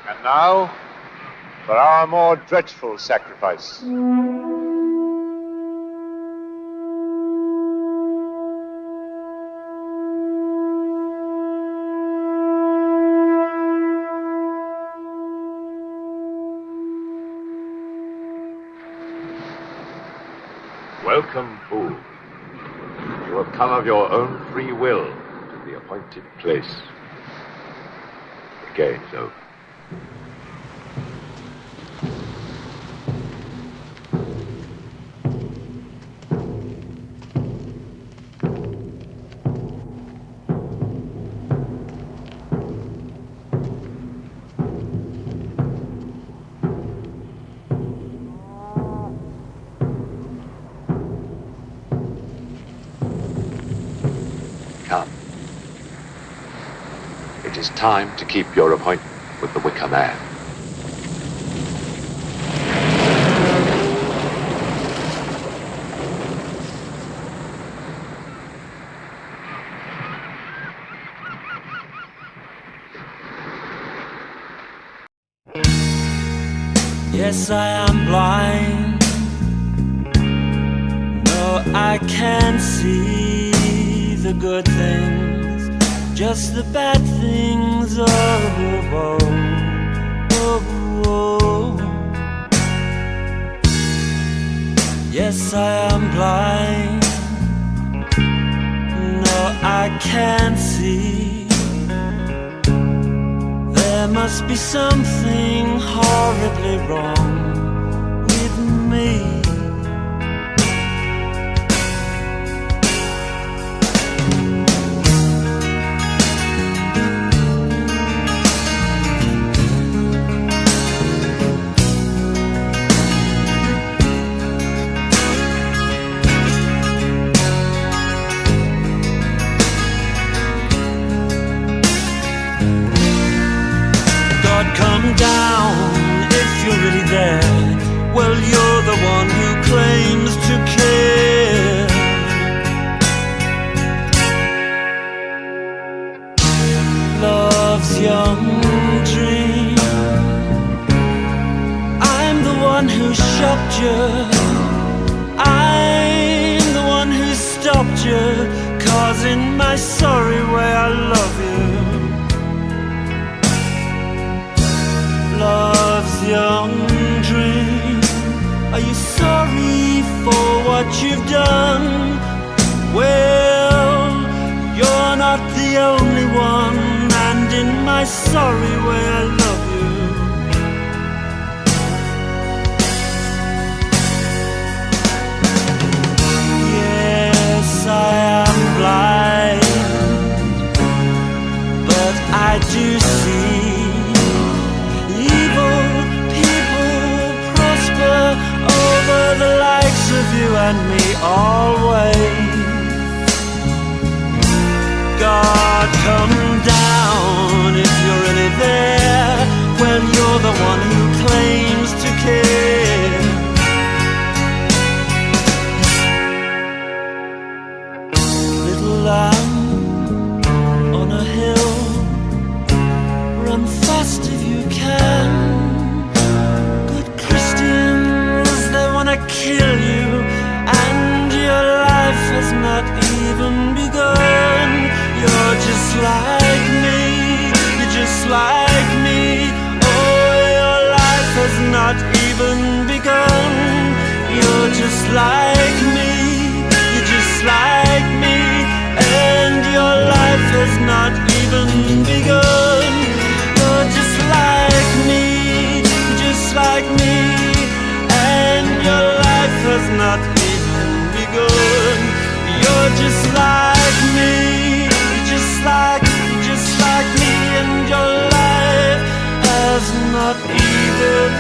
And now, for our more dreadful sacrifice. Welcome, fool. You have come of your own free will to the appointed place. The game's over. Come. It is time to keep your appointment with the Wicker Man. Yes, I am blind. No, I can't see the good things, just the bad things. Oh, oh, oh, oh. Yes, I am blind. No, I can't see. There must be something horribly wrong with me. Come down if you're really there. Well, you're the one who claims to care. Love's young dream. I'm the one who shocked you. I'm the one who stopped you, 'cause in my sorry way I love you. Love's young dream. Are you sorry for what you've done? Well, you're not the only one, and in my sorry way I love you. Yes, I am blind, but I do see. The likes of you and me always. God, come down if you're really there. Well, you're the one who claims to care. Little lamb on a hill, run fast if you can. Kill you, and your life has not even begun. You're just like me, you're just like me. Oh, your life has not even begun. You're just like me, you're just like me, and your life has not even begun. You're just like me, you're just like me, and your life has not even begun. You're just like me, just like me, and your life has not even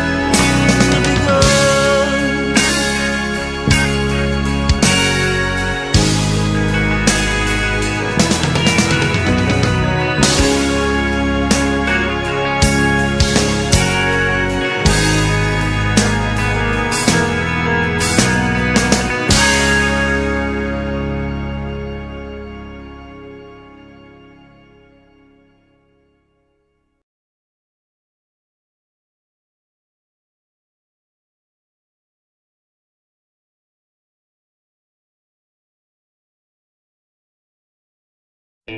You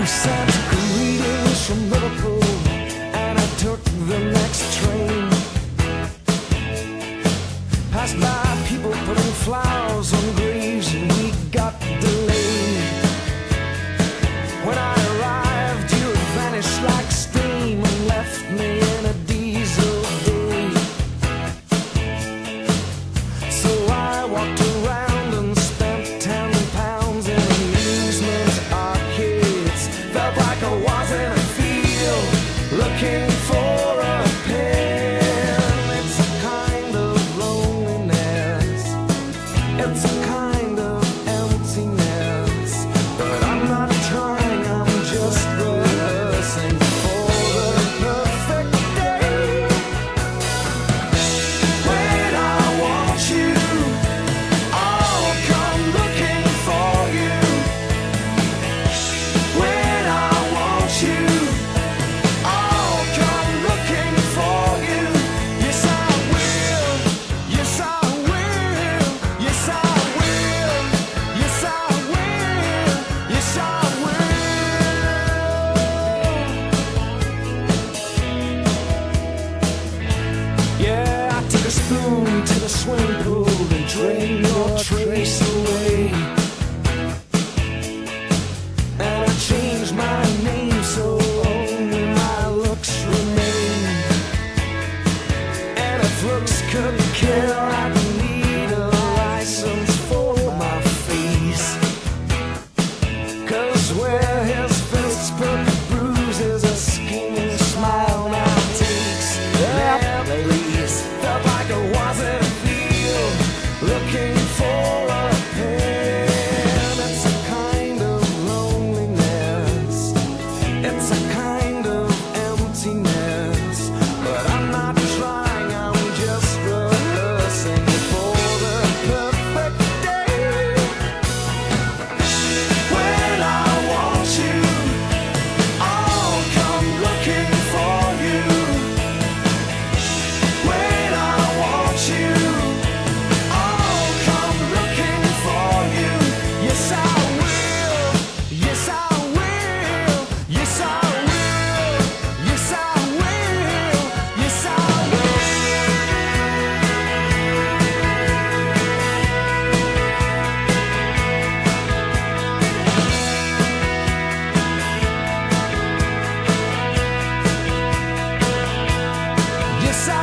sent greetings from Liverpool, and I took the next train. Passed by people putting flowers on graves, and we got delayed. When I arrived, you had vanished like steam and left me in a diesel day. So I walked around and spent £10 in amusement arcades. Felt like I was in a field looking for a pen. It's a kind of loneliness, it's a kind of emptiness, but I'm not trying, I'm just rehearsing for the perfect day. When I want you, I'll come looking for you. When I want you, I'll come looking for you. Yes, I will. Yes, I will. Yes, I will. Yes, I will. Yes, I will. Yeah, I took a spoon to the swimming pool and drained your trace away. And I changed my name so only my looks remain. And if looks could kill, I'd need a license for my face. 'Cause where his fists put bruises, a scheming smile now takes their place. Felt like I was in a field looking for a pen. It's a kind of loneliness, it's a kind of emptiness, but I'm not trying, I'm just rehearsing for the perfect day. When I want you, I'll come looking for you. When I want you, I'll come looking for you. Yes, I will. Yes, I will. Yes, I will. Yes, I will. Yes, I will. Yes, I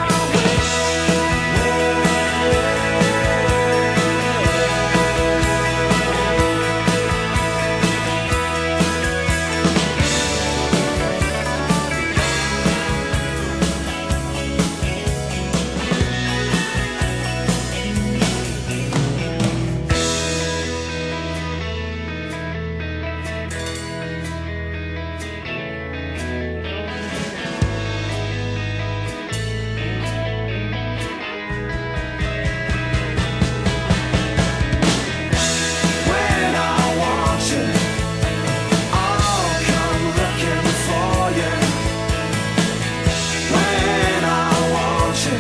When I want you, I'll come looking for you. When I want you,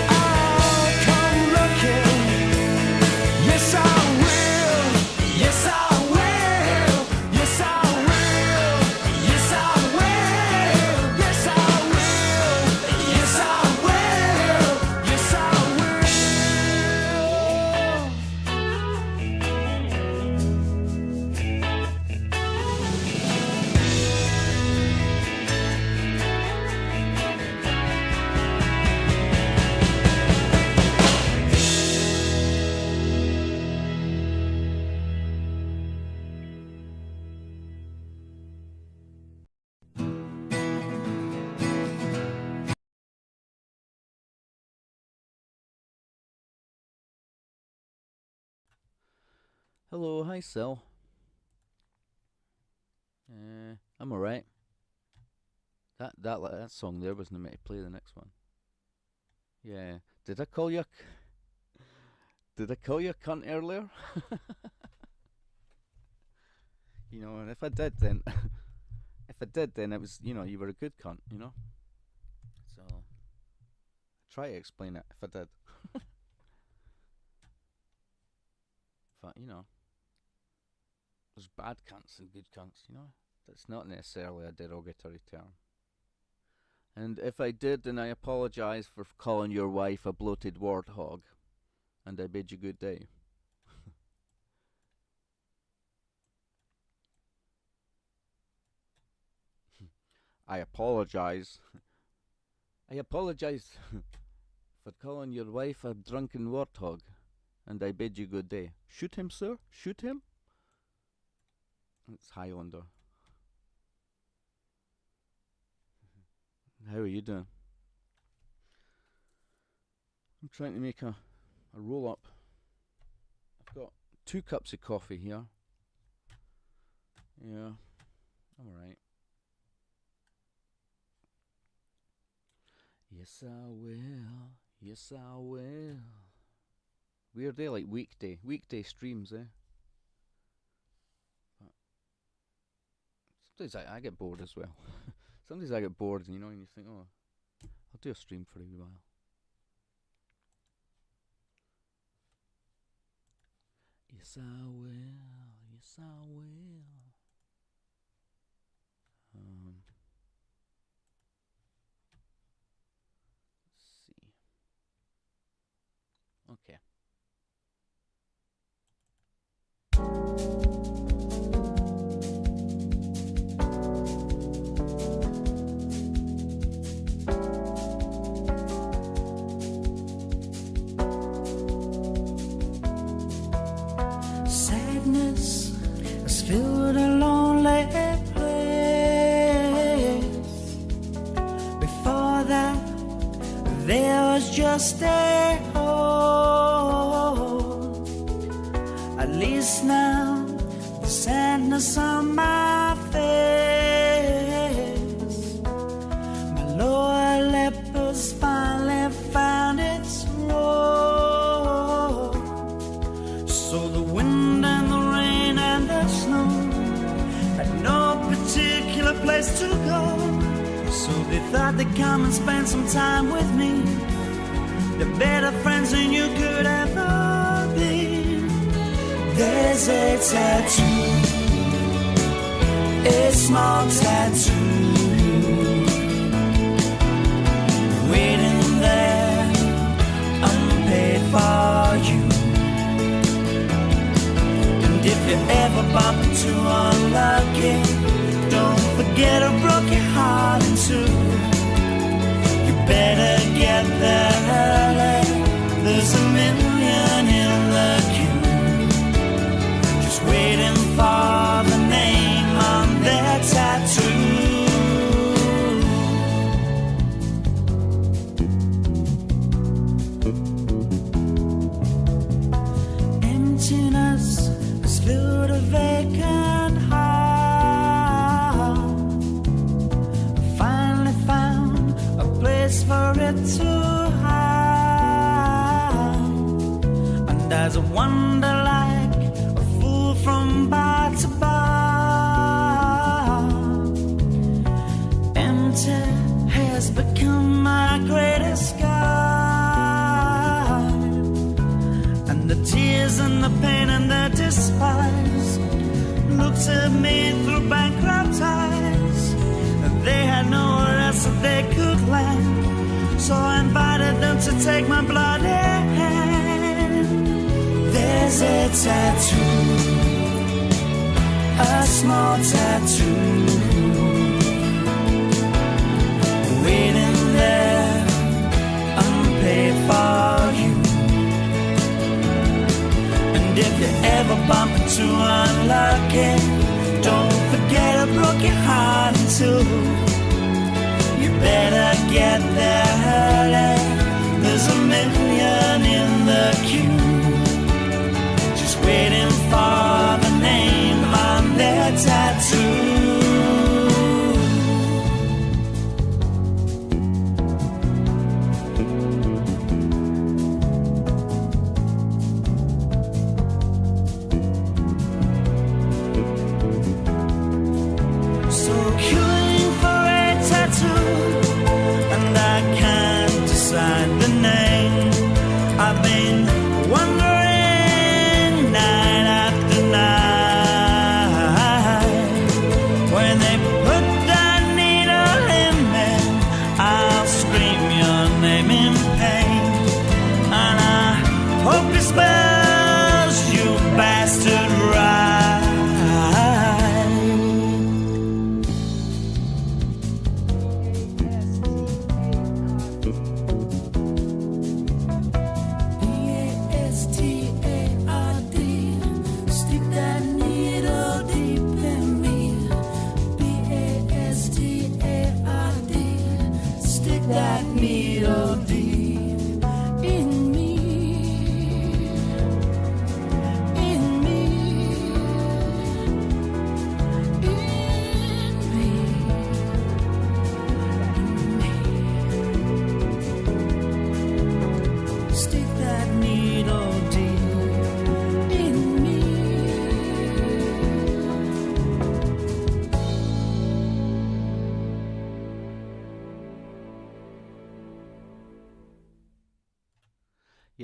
I'll come looking. Yes, I will. Yes, I will. Yes, I will. Yes, I will. Yes, I will. Yes, I will. Yes, I will. Hello, hi Sil. I'm alright. That song there wasn't meant to play the next one. Yeah. Did I call you? Did I call you a cunt earlier? You know, and if I did, then then it was, you know, you were a good cunt, you know. So try to explain it if I did. But you know, there's bad cunts and good cunts, you know. That's not necessarily a derogatory term. And if I did, then I apologise for calling your wife a bloated warthog, and I bid you good day. I apologise. I apologise for calling your wife a drunken warthog, and I bid you good day. Shoot him, sir? Shoot him? It's Highlander. How are you doing? I'm trying to make a roll up. I've got 2 cups of coffee here. Yeah, I'm alright. Yes, I will. Yes, I will. Weird day, like weekday streams, eh? But sometimes I get bored as well. Sometimes I get bored, you know, and you think, oh, I'll do a stream for a wee while. Yes, I will. Yes, I will. Let's see. Okay. Sadness has filled a lonely place. Before that, there was just a hole. At least now, the sadness on my face, my lower lip has finally found its role. So the wind and the rain and the snow had no particular place to go. So they thought they'd come and spend some time with me. They're better friends than you could ever be. There's a tattoo, a small tattoo, waiting there, unpaid for you. And if you ever bump into unlucky, don't forget I broke your heart in two. You better get there early. There's a million in the queue, just waiting for the name on their tattoo. Emptiness has filled a vacant heart. Finally found a place for it to hide. And as I wander like a fool from bar to bar, empty has become my greatest guide. And the tears and the pain and the despise looked at me through bankrupt eyes. They had nowhere else that they could land, so I invited them to take my bloody hand. There's a tattoo, a small tattoo, waiting there, unpaid for you. And if you ever bump into unlucky, don't forget I broke your heart in two. You better get there early. There's a million in the queue, just waiting for the name on their tattoo.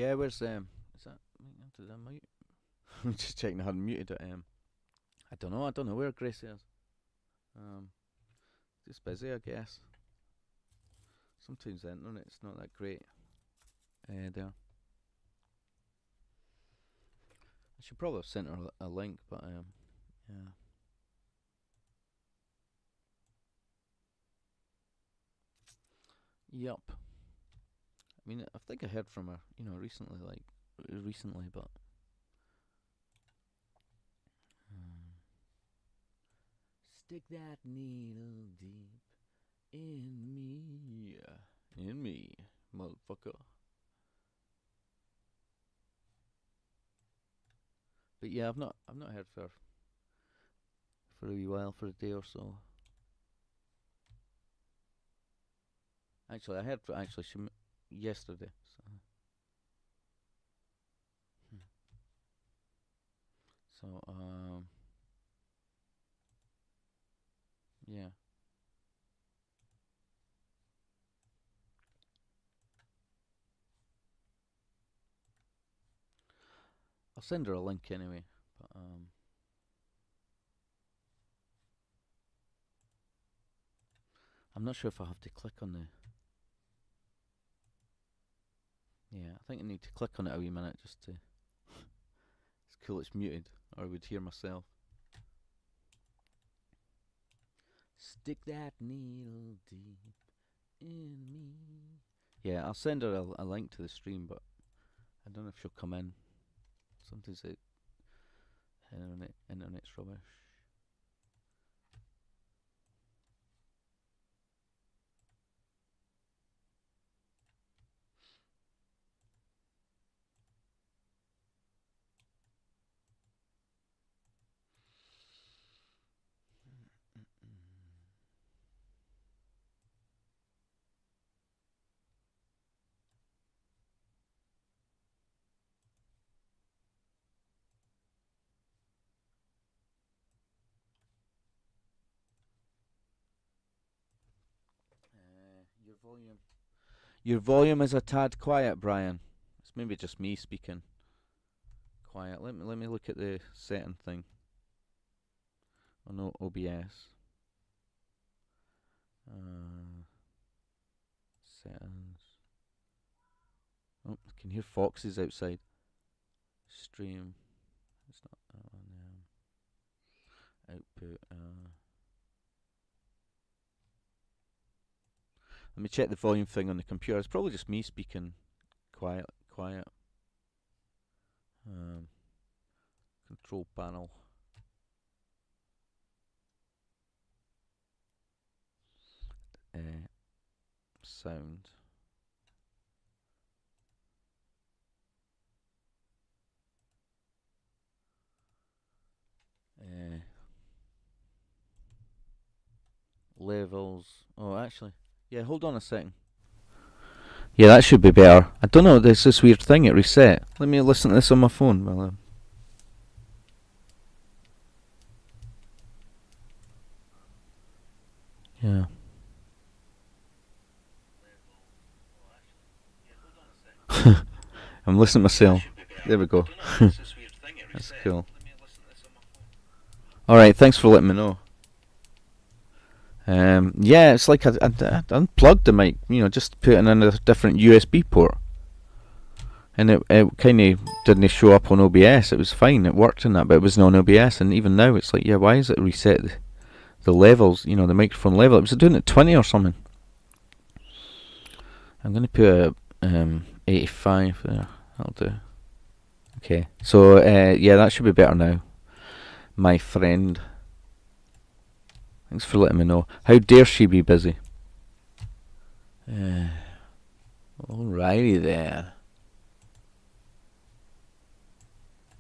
Yeah, where's is that? Did I mute? I'm just checking I hadn't muted it. I don't know where Grace is. Just busy, I guess. Sometimes the internet's not that great. There. I should probably have sent her a link, but yeah. Yup. I mean, I think I heard from her, recently, but stick that needle deep in me, motherfucker. But yeah, I've not heard for a wee while, for a day or so. Actually, I heard she yesterday. So yeah. I'll send her a link anyway, but I'm not sure if I have to click on the. Yeah, I think I need to click on it a wee minute just to. It's cool, it's muted, or I would hear myself. Stick that needle deep in me. Yeah, I'll send her a link to the stream, but I don't know if she'll come in. Sometimes the internet's rubbish. Your volume is a tad quiet, Brian. It's maybe just me speaking quiet. Let me look at the setting thing on OBS. Settings. Oh, I can hear foxes outside. Stream. It's not on output. Let me check the volume thing on the computer. It's probably just me speaking quiet. Control panel. Sound. Levels. Oh, actually. Yeah, hold on a second. Yeah, that should be better. I don't know, there's this weird thing, it reset. Let me listen to this on my phone. Well, yeah. I'm listening to myself. There we go. That's cool. Alright, thanks for letting me know. Yeah, it's like I unplugged the mic, just put it in a different USB port. And it kind of didn't show up on OBS. It was fine, it worked in that, but it wasn't on OBS. And even now, it's like, yeah, why is it reset the levels, the microphone level? It was doing it 20 or something. I'm going to put 85 there. That'll do. Okay, so yeah, that should be better now, my friend. Thanks for letting me know. How dare she be busy? Alrighty then.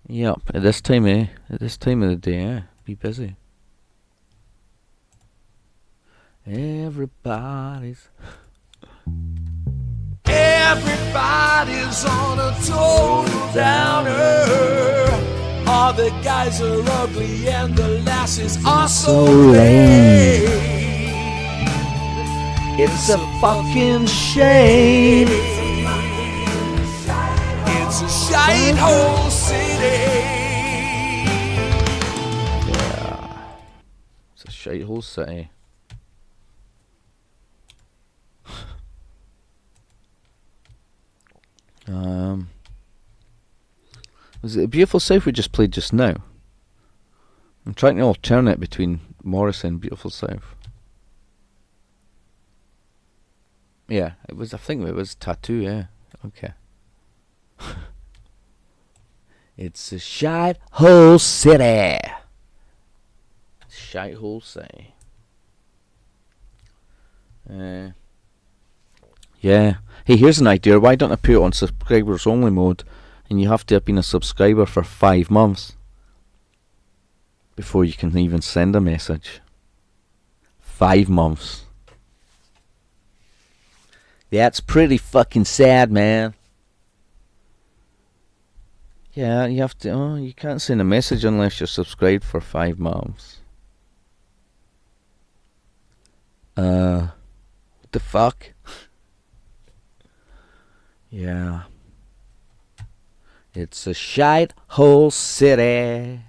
Yup, at this time of the day, be busy. Everybody's on a total downer. All the guys are ugly and the lasses are so lame. It's a fucking shame. Giant hole city. Yeah. It's a shithole city. Was it A Beautiful South we just played just now? I'm trying to alternate between Morrissey and Beautiful South. Yeah, it was. I think it was Tattoo. Yeah, okay. It's a shithole city. Shithole city. Yeah. Hey, here's an idea. Why don't I put it on subscribers only mode, and you have to have been a subscriber for 5 months before you can even send a message. 5 months. That's pretty fucking sad, man. Yeah, you have to. Oh, you can't send a message unless you're subscribed for 5 months. What the fuck? Yeah. It's a shithole city.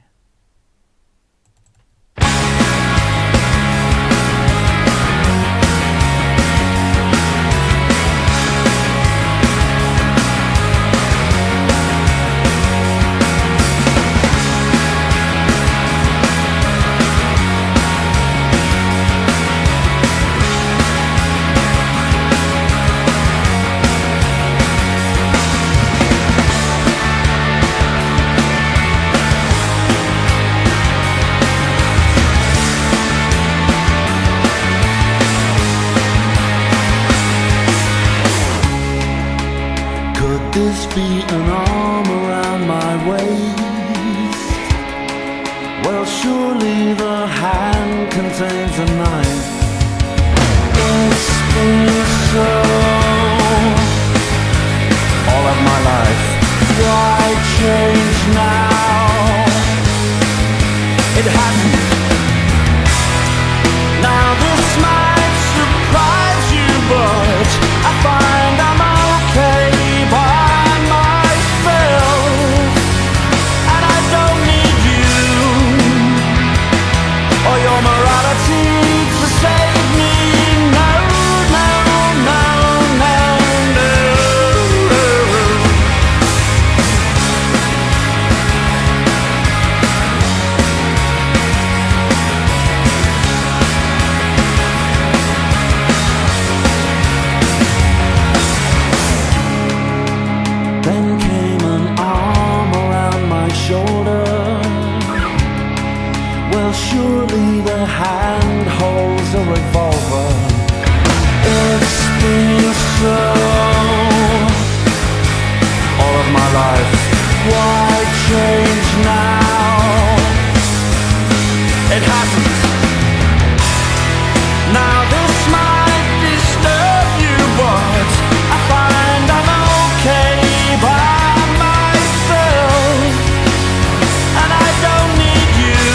This be an arm around my waist? Well, surely the hand contains a knife. It's been so all of my life. Why change now? It hasn't. Now this might surprise you, but I find I'm okay by myself, and I don't need you or your morality to save me. No, no, no, no, no. Then came an arm around my shoulder. Well, surely the hand holds a revolver. It's been so all of my life. Why change now? It hasn't. Now this might disturb you, but I find I'm okay by myself, and I don't need you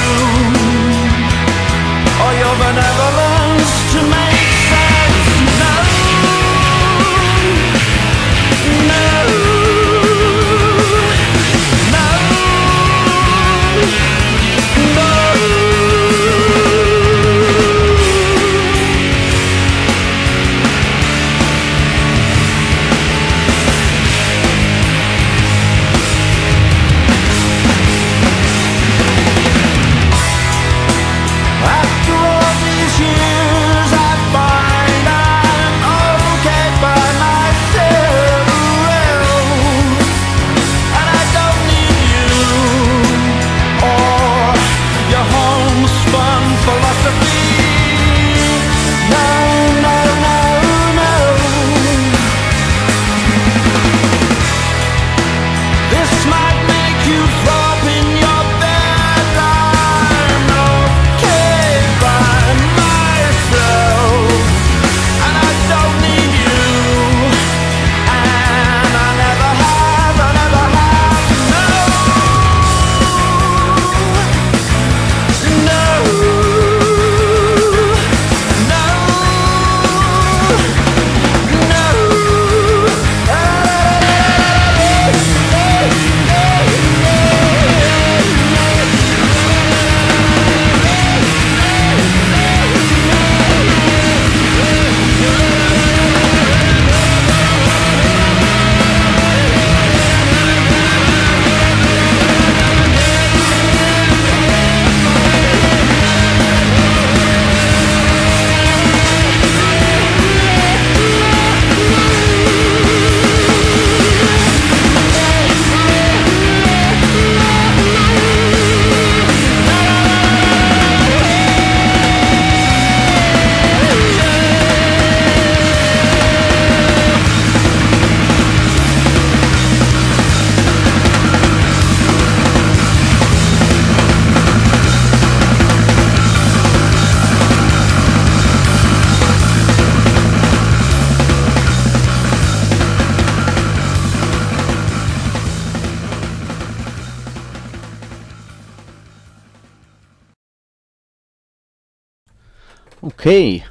Okay.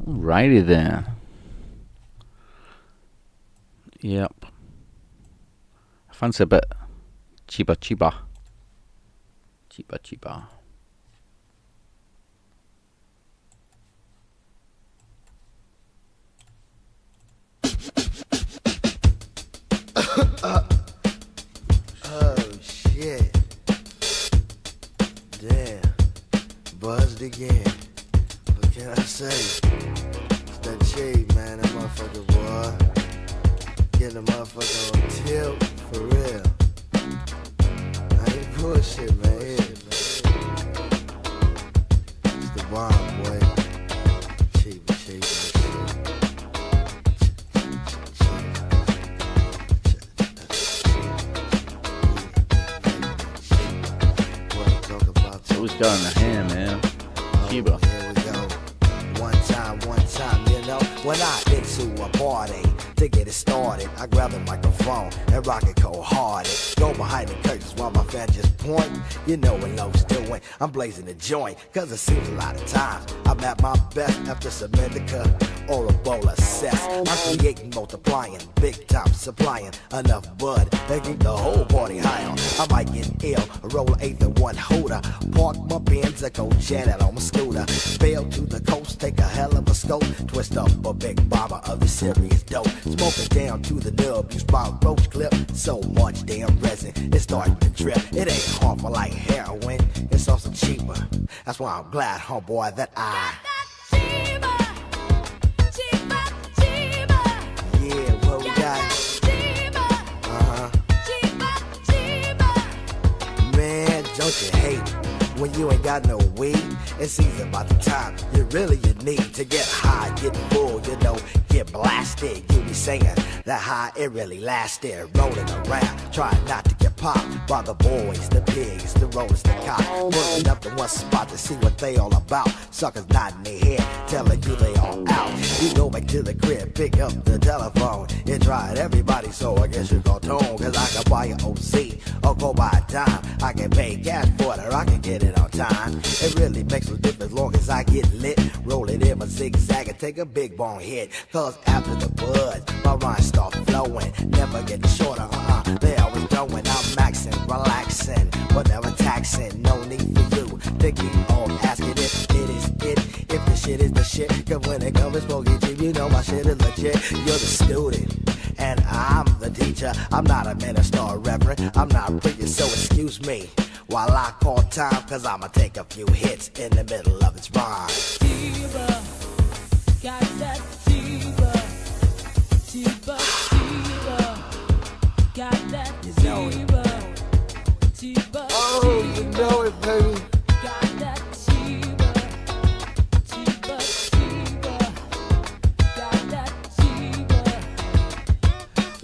Alrighty then. Yep. I fancy a bit Chiba Chiba. Chiba Chiba. Oh shit. Damn. Buzzed again. What can I say? It's that shade, man, that motherfucker, boy. Getting the motherfucker on tilt, for real. I ain't bullshit, man. It's the bomb, boy. Cheap, cheap, Who's got in the hand, man? Chiba. Here we go. One time, you know, when I get to a party, to get it started, I grab the microphone and rock it cold-hearted. Go behind the curtains while my fans just point. You know what Lowe's doing. I'm blazing the joint, cause it seems a lot of times I'm at my best after Semitica or a bowl of cess. I'm creating, multiplying, big time supplying enough bud to keep the whole party high on. I might get ill, roll an eighth of one holder, park my Benz, I go Janet on my scooter, bail to the coast, take a hell of a scope, twist up a big bomber of the serious dope, smoke it down to the nub, use my roach clip, so much damn resin, it's starting to drip. It ain't harmful like heroin, it's also cheaper. That's why I'm glad, homeboy, that I. Yeah, what we got? Man, don't you hate when you ain't got no weed? It's easy by the time you really need to get high, get full, you know, get blasted. You be saying that high, it really lasted. Rolling around, trying not to get popped by the boys, the pigs, the rollers, the cops. Pulling up to one spot to see what they all about. Suckers nodding their head, telling you they all out. You go back to the crib, pick up the telephone. You tried everybody, so I guess you go tone. Cause I can buy an OC or go buy a dime. I can pay cash for it or I can get it on time. It really makes no difference long as I get lit. Roll it in my zigzag and take a big bone hit. Cause after the buzz, my rhymes start flowing. Never getting shorter, they always going. I'm maxing, relaxing, but never taxing. No need for you to keep on asking if it is it. If the shit is the shit, cause when it comes to smoking cheap, you know my shit is legit. You're the student, and I'm the teacher. I'm not a minister or reverend, I'm not preaching, so excuse me while I call time, cause I'ma take a few hits in the middle of its rhyme. Chiba, got that Chiba, Chiba, Chiba, got that You know it. Chiba, Chiba, Oh, you know it, baby. got that Chiba, Chiba, Chiba, got that Chiba.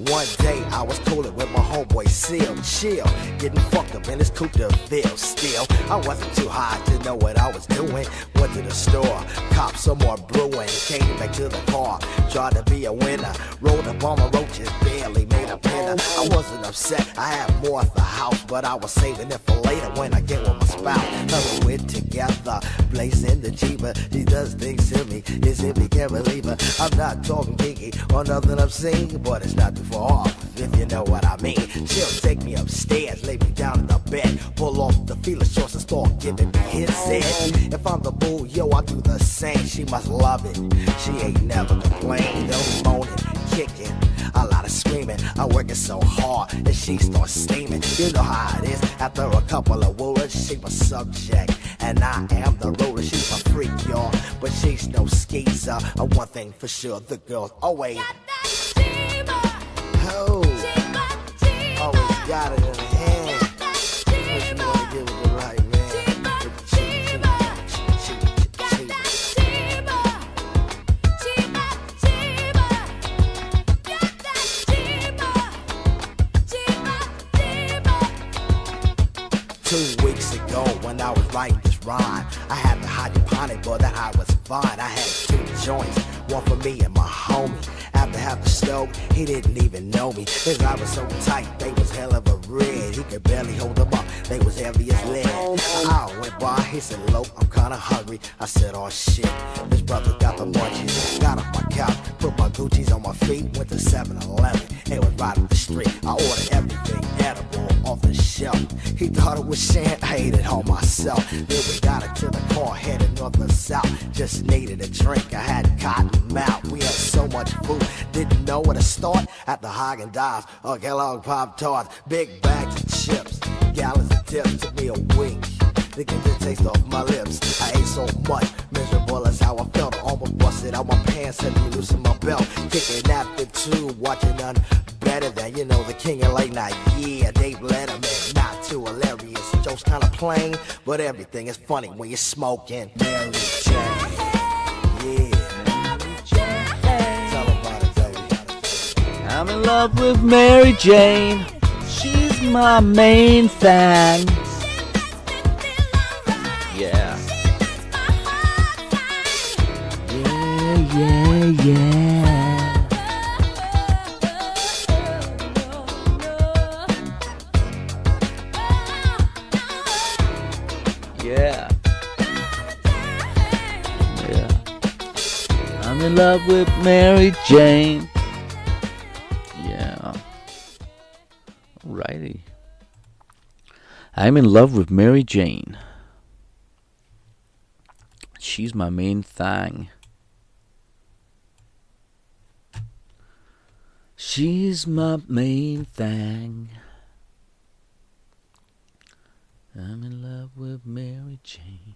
One day I was cooling with my homeboy Seal, chill, getting fucked up in his coupe de ville. Still, I wasn't too high to know what I was doing. Went to the store, copped some more brewing, came back to the car, tried to be a winner, rolled up on my roaches, barely made a pinner. I wasn't upset, I had more at the house, but I was saving it for later when I get with my spouse. Now we're together, blazing the Jeeper. She does things to me, as if he can't believe her. I'm not talking kinky or nothing obscene, but it's not too far off, if you know what I mean. She'll take me upstairs, lay me down in the bed, pull off the feeler shorts and start giving me his head. If I'm the bull, yo, I do the same. She must love it. She ain't never complained. Only moaning, kicking, a lot of screaming. I'm working so hard that she starts steaming. You know how it is. After a couple of words, she my subject, and I am the roller. She's my freak, y'all, but she's no skeezer. One thing for sure, the girl's always oh, always got it in her hand. What you wanna give it the right man? Two weeks ago when I was writing this rhyme. I had the hydroponic, but that I was fine. I had 2 joints, one for me and my homie. After half the stove, he didn't even know me. His eyes were so tight, they was hell of a red. He could barely hold them up, they was heavy as lead. An hour went by, he said, "Lo, I'm kinda hungry." I said, "Oh shit, this brother got the munchies." Got off my couch, put my Gucci's on my feet, went to 7-Eleven, it was right up the street. I ordered everything edible off the shelf. He thought it was shit, I ate it all myself. Then we got it to the car, headed north and south. Just needed a drink, I had cotton mouth. We had so much food, didn't know where to start. At the Haagen-Dazs, or Kellogg Pop-Tarts, big bags of chips, gallons of dips. Took me a week to get the taste off my lips. I ate so much, miserable as how I felt. I almost busted out my pants, had me loosen my belt. Kicking after 2, watching none better than, you know, the king of late night. Yeah, Dave Letterman, not too hilarious. Jokes kinda plain, but everything is funny when you're smoking. Mary Jane, yeah. Tell 'em about it, baby. I'm in love with Mary Jane. She's my main thing. Yeah. Yeah, yeah. Yeah. Yeah. I'm in love with Mary Jane. Yeah. Alrighty. I'm in love with Mary Jane. She's my main thing. She's my main thing. I'm in love with Mary Jane.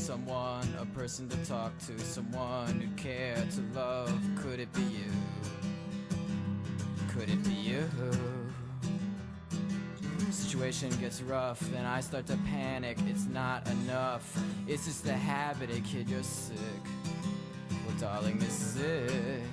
someone, a person to talk to, someone who'd care to love. Could it be you? Could it be you? Situation gets rough, then I start to panic. It's not enough, it's just a habit. Hey kid, you're sick. Well darling, this is it.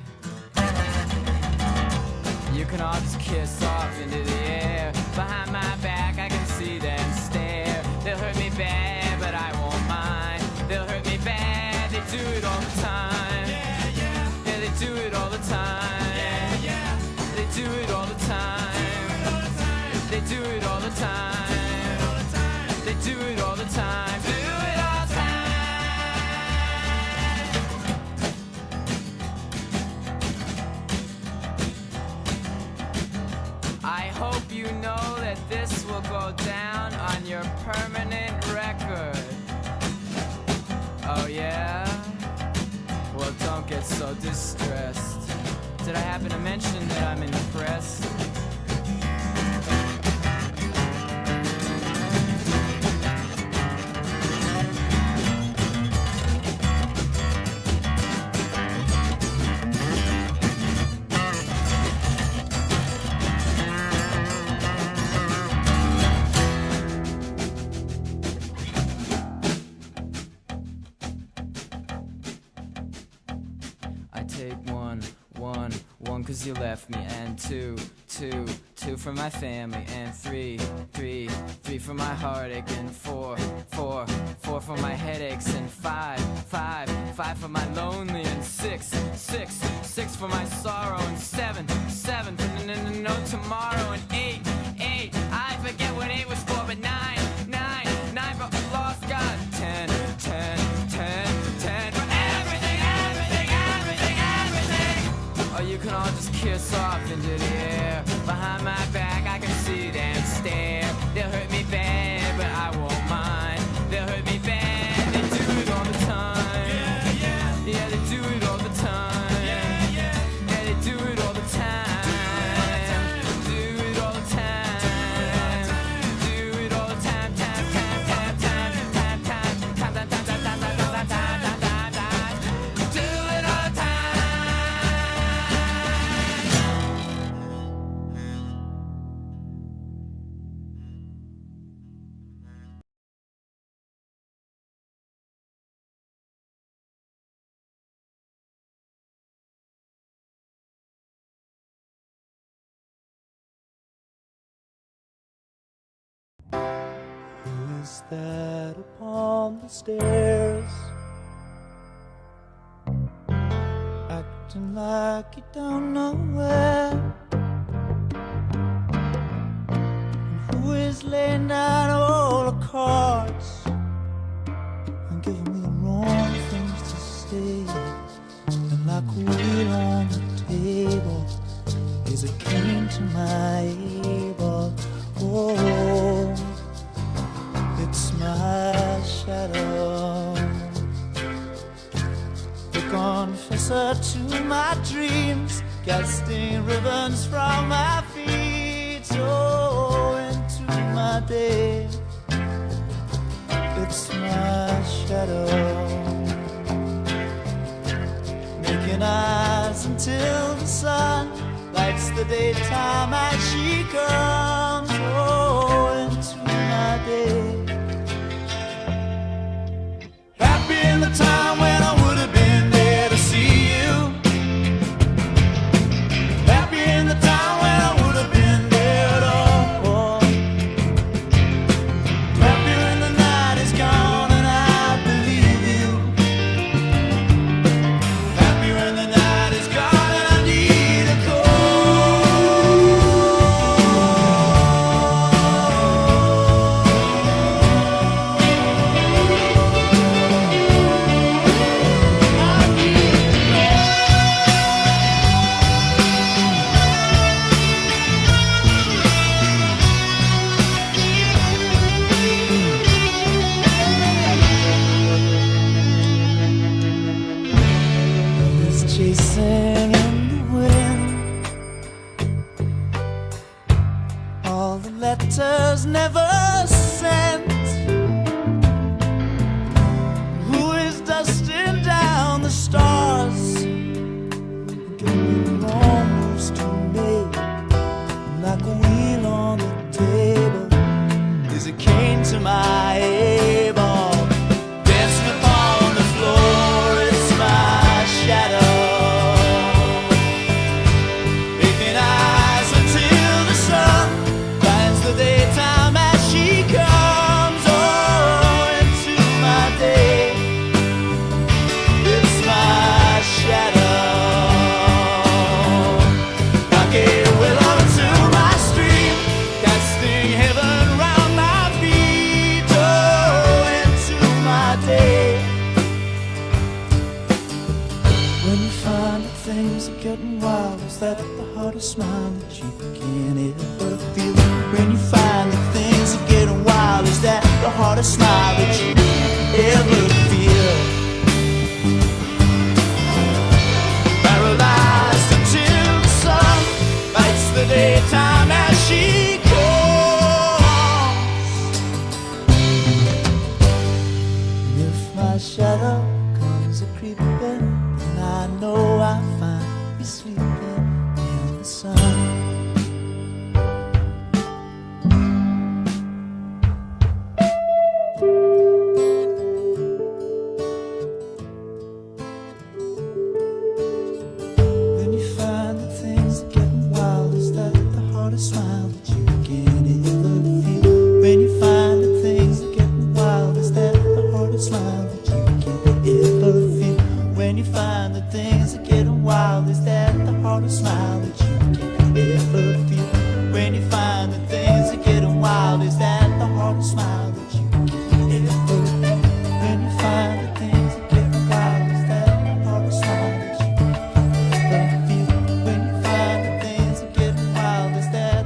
You can all just kiss off into the air. Behind my back I can see them stare. They'll hurt me bad, but I won't mind. They'll hurt me bad, they do it all the time. Yeah, yeah. Yeah, they do it all the time. Yeah, yeah. They do it all the time. They do it all the time. They do it all the time. Do it all the time. I hope you know that this will go down on your permanent record. Oh yeah? Well, don't get so distressed. Did I happen to mention that I'm impressed? One, 'cause you left me, and two for my family, and three for my heartache, and four for my headaches, and five for my lonely, and six for my sorrow, and seven for no tomorrow, and eight, I forget what 8 was for, but nine for lost God, 10 for everything. Or you can all just kiss off into the air. Behind my back I can see them stare. They'll hurt me bad, but I won't mind. They'll hurt me bad, they do it all the time. Yeah, they do it all the time. Yeah, they do it all the time. Do it all the time. Do it all the time. Do it all the time. Who is that upon the stairs, acting like you don't know where? And who is laying down all the cards and giving me the wrong things to say? And like a wheel on the table is a cane to my able. Oh, it's my shadow, the confessor to my dreams, casting ribbons from my feet. Oh, into my day, it's my shadow, making eyes until the sun lights the daytime as she comes. Oh, into my day. Happy in the time when I would have been there to see you. Happy in the time when I would have been there at all. Happy when the night is gone and I believe you. Happy when the night is gone and I need a call. things are getting wild, is that the hardest smile that you can ever feel? When you find that things are getting wild, is that the hardest smile that you can ever feel? Paralyzed until the sun bites the daytime as she calls. And if my shadow comes a creeping, then I know I'll find you sleeping in the sun. Smile that you can ever feel. When you find that things are getting wild, is that the hardest smile that you can ever feel? When you find that things are getting wild, is that the hardest smile that you can ever feel? When you find that things are getting wild, is that the hardest smile that you can ever feel? When you find that things are getting wild, is that the hardest smile that you can ever feel? When you find that things are getting wild, is that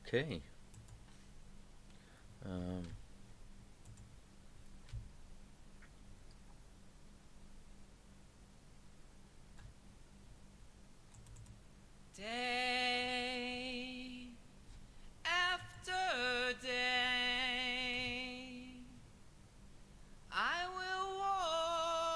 Okay. Day after day, I will walk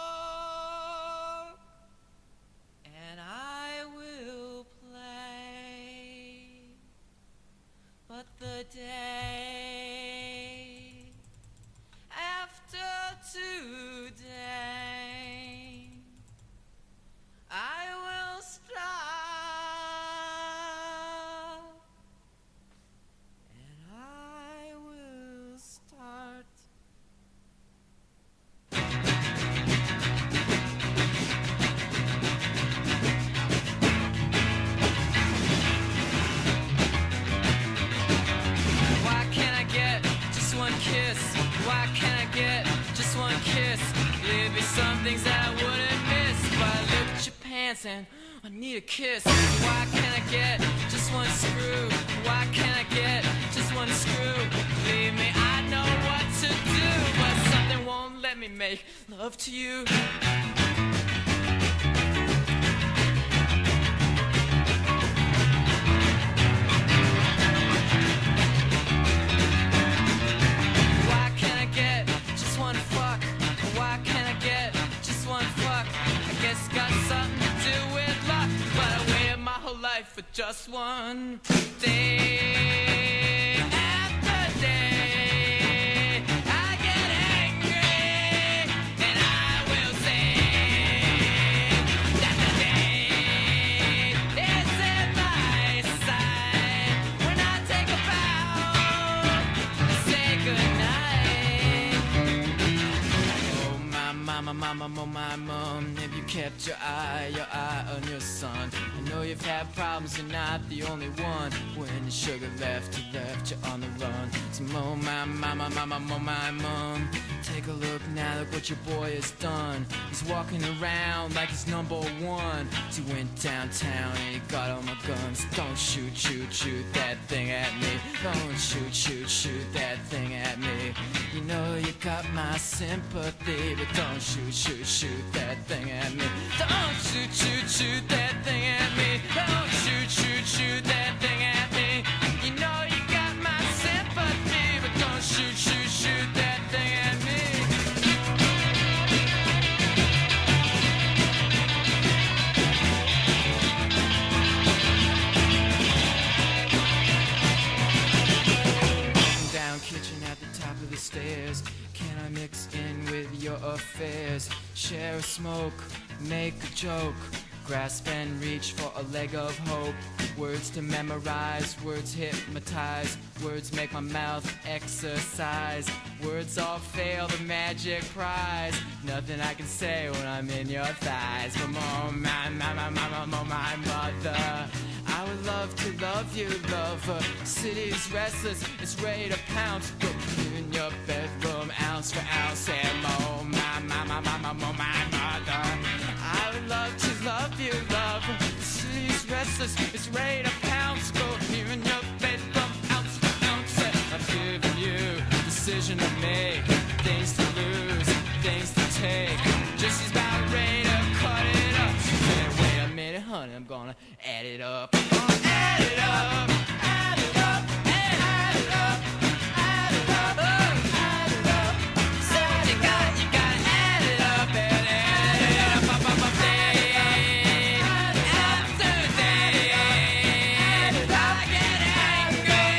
one kiss. Why can't I get just one kiss? There'd be some things that I wouldn't miss. But I look at your pants and I need a kiss. Why can't I get just one screw? Why can't I get just one screw? Believe me, I know what to do, but something won't let me make love to you. Why can't I get just one fuck? Why can't I get just one fuck? I guess it's got something to do with luck, but I waited my whole life for just one day. After day, I get angry, and I will say that the day is in my sight. When I take a bow, I say goodnight. Oh my mama, oh my mom, have you kept your eye on your son? I know you've had problems, you're not the only one. When the sugar left you on the run. So oh my mama, oh my mom, take a look now, look what your boy has done. He's walking around like he's number one. So he went downtown and he got all my guns. Don't shoot that thing at me. Don't shoot that thing at me. You know you got my sympathy, but don't shoot that thing at me. Don't shoot that thing at me. Don't shoot that thing at me. You know you got my sympathy, but don't shoot that thing at me. Down kitchen at the top of the stairs. Can I mix in with your affairs? Share a smoke, make a joke, grasp and reach for a leg of hope. Words to memorize, words hypnotize, words make my mouth exercise. Words all fail the magic prize. Nothing I can say when I'm in your thighs. But oh my mother, I would love to love you, lover. City's restless, it's ready to pounce. Go in your bedroom, ounce for ounce. And oh my mother, I would love to love you, lover. City's restless, it's ready to pounce. Go here in your bedroom, ounce for ounce. And I'm giving you a decision to make, things to lose, things to take. Just as about ready to cut it up. She said, wait a minute, honey, I'm gonna add it up. Add it up, add it up, add it up, add it up, add it up. So you gotta add it up and add it up, day after day. I get angry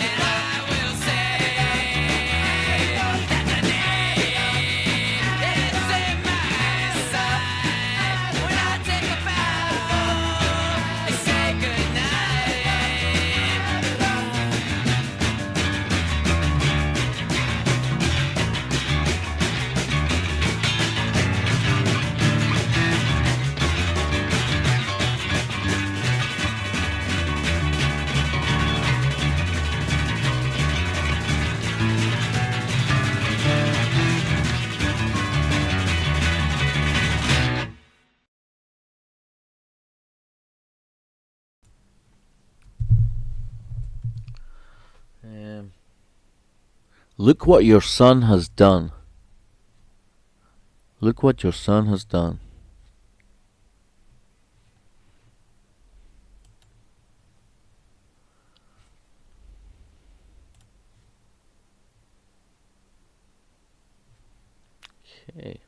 and I will say that the day is in my sight. When I take a bow, I say goodnight. Look what your son has done. Look what your son has done. Okay.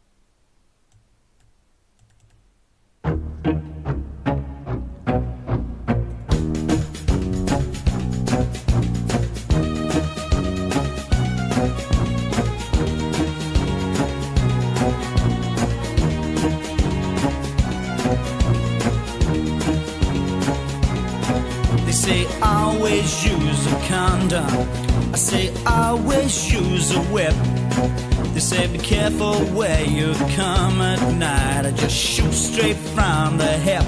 They say always use a condom. I say always use a whip. They say be careful where you come at night. I just shoot straight from the hip.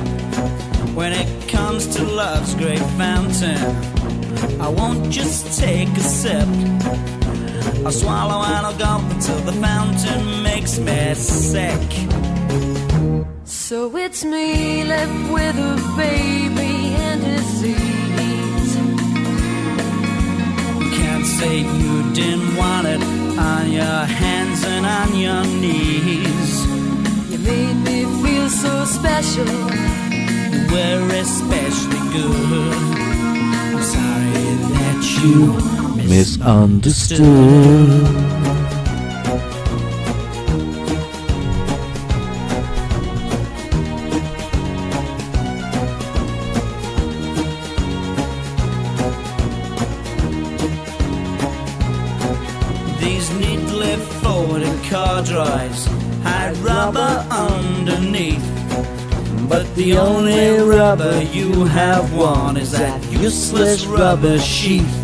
When it comes to love's great fountain, I won't just take a sip. I'll swallow and I'll gulp until the fountain makes me sick. So it's me left with a baby and disease. Can't say you didn't want it on your hands and on your knees. You made me feel so special. You were especially good. I'm sorry that you misunderstood. These neatly folded corduroys had rubber underneath. But the only rubber you have worn is that useless rubber sheath.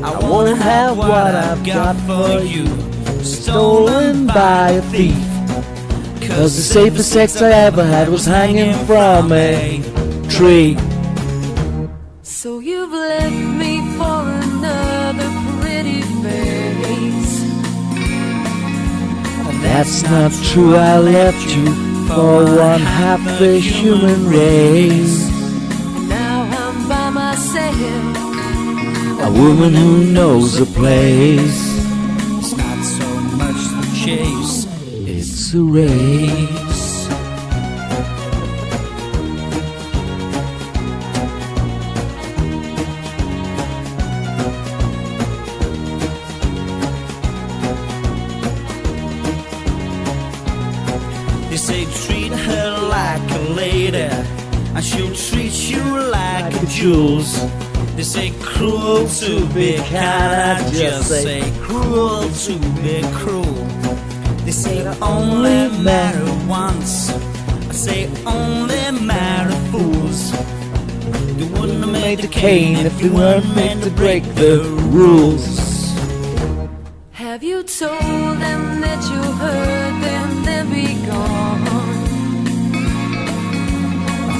I wanna have what I've got for you, stolen by a thief. Cause the safest sex I ever had was hanging from a tree. So you've left me for another pretty face. That's not true, I left you for one half the human race. Now I'm by myself, A woman who knows a place. It's not so much the chase, it's a race. They say treat her like a lady, and she'll treat you like a Jules. They say cruel to be kind, I just say cruel to be cruel. They say only marry once, I say only marry fools. They wouldn't have made the Cain if they weren't meant to break the rules. have you told them that you hurt them, then be gone?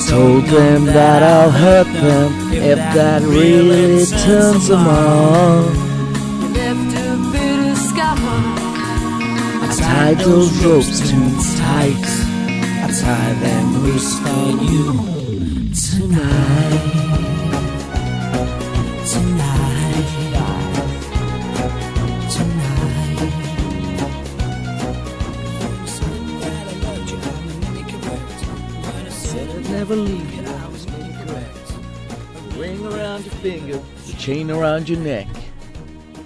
Told them that I'll hurt them if that really turns them on. You left a bitter scar. I tied those ropes too tight. I tie them loose for you tonight. Tonight. Tonight. So glad I loved you, I'm incorrect. When I said I'd never leave you, I was incorrect. A ring around your finger, the chain around your neck.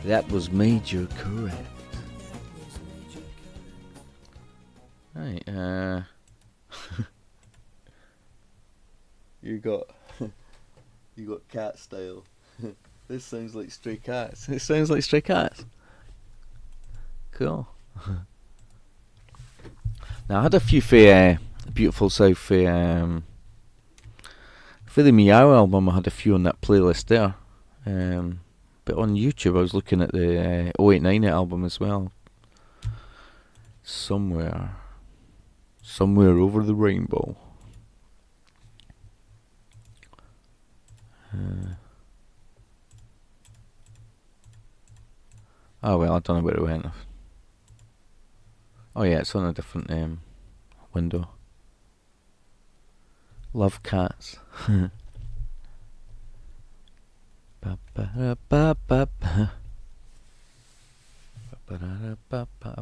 That was Major Correct. Right, you got cat style. This sounds like Stray Cats. It sounds like Stray Cats. Cool. Now I had a few for Beautiful South for the Meow album. I had a few on that playlist there. But on YouTube I was looking at the 089 album as well. Somewhere over the rainbow. Oh well, I don't know where it went. Oh yeah, it's on a different window. Love Cats. I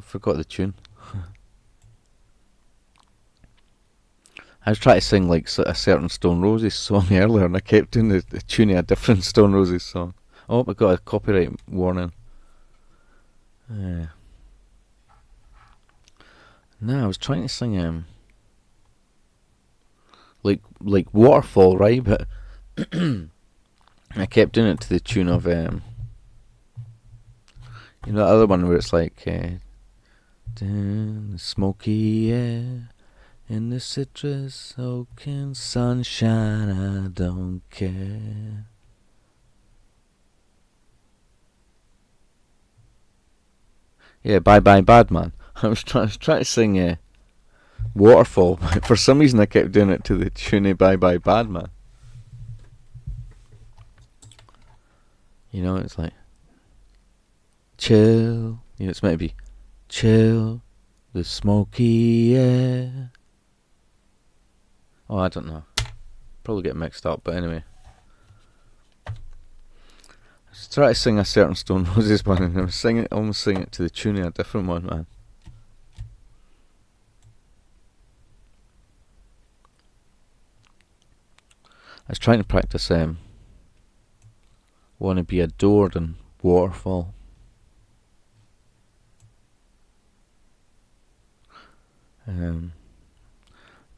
forgot the tune. I was trying to sing like a certain Stone Roses song earlier, and I kept doing the tune of a different Stone Roses song. Oh, I got a copyright warning. No, I was trying to sing like Waterfall, right? But I kept doing it to the tune of you know, the other one where it's like the smoky air in the citrus soaking sunshine, I don't care. Yeah, Bye Bye Badman. I was trying to sing Waterfall, but for some reason I kept doing it to the tune of Bye Bye Badman. You know, it's like chill. You know, it's meant to be chill the smoky air. Oh, I don't know. Probably get mixed up, but anyway. I was trying to sing a certain Stone Roses one, and I was almost singing it to the tune of a different one, man. I was trying to practice Wanna Be Adored and Waterfall.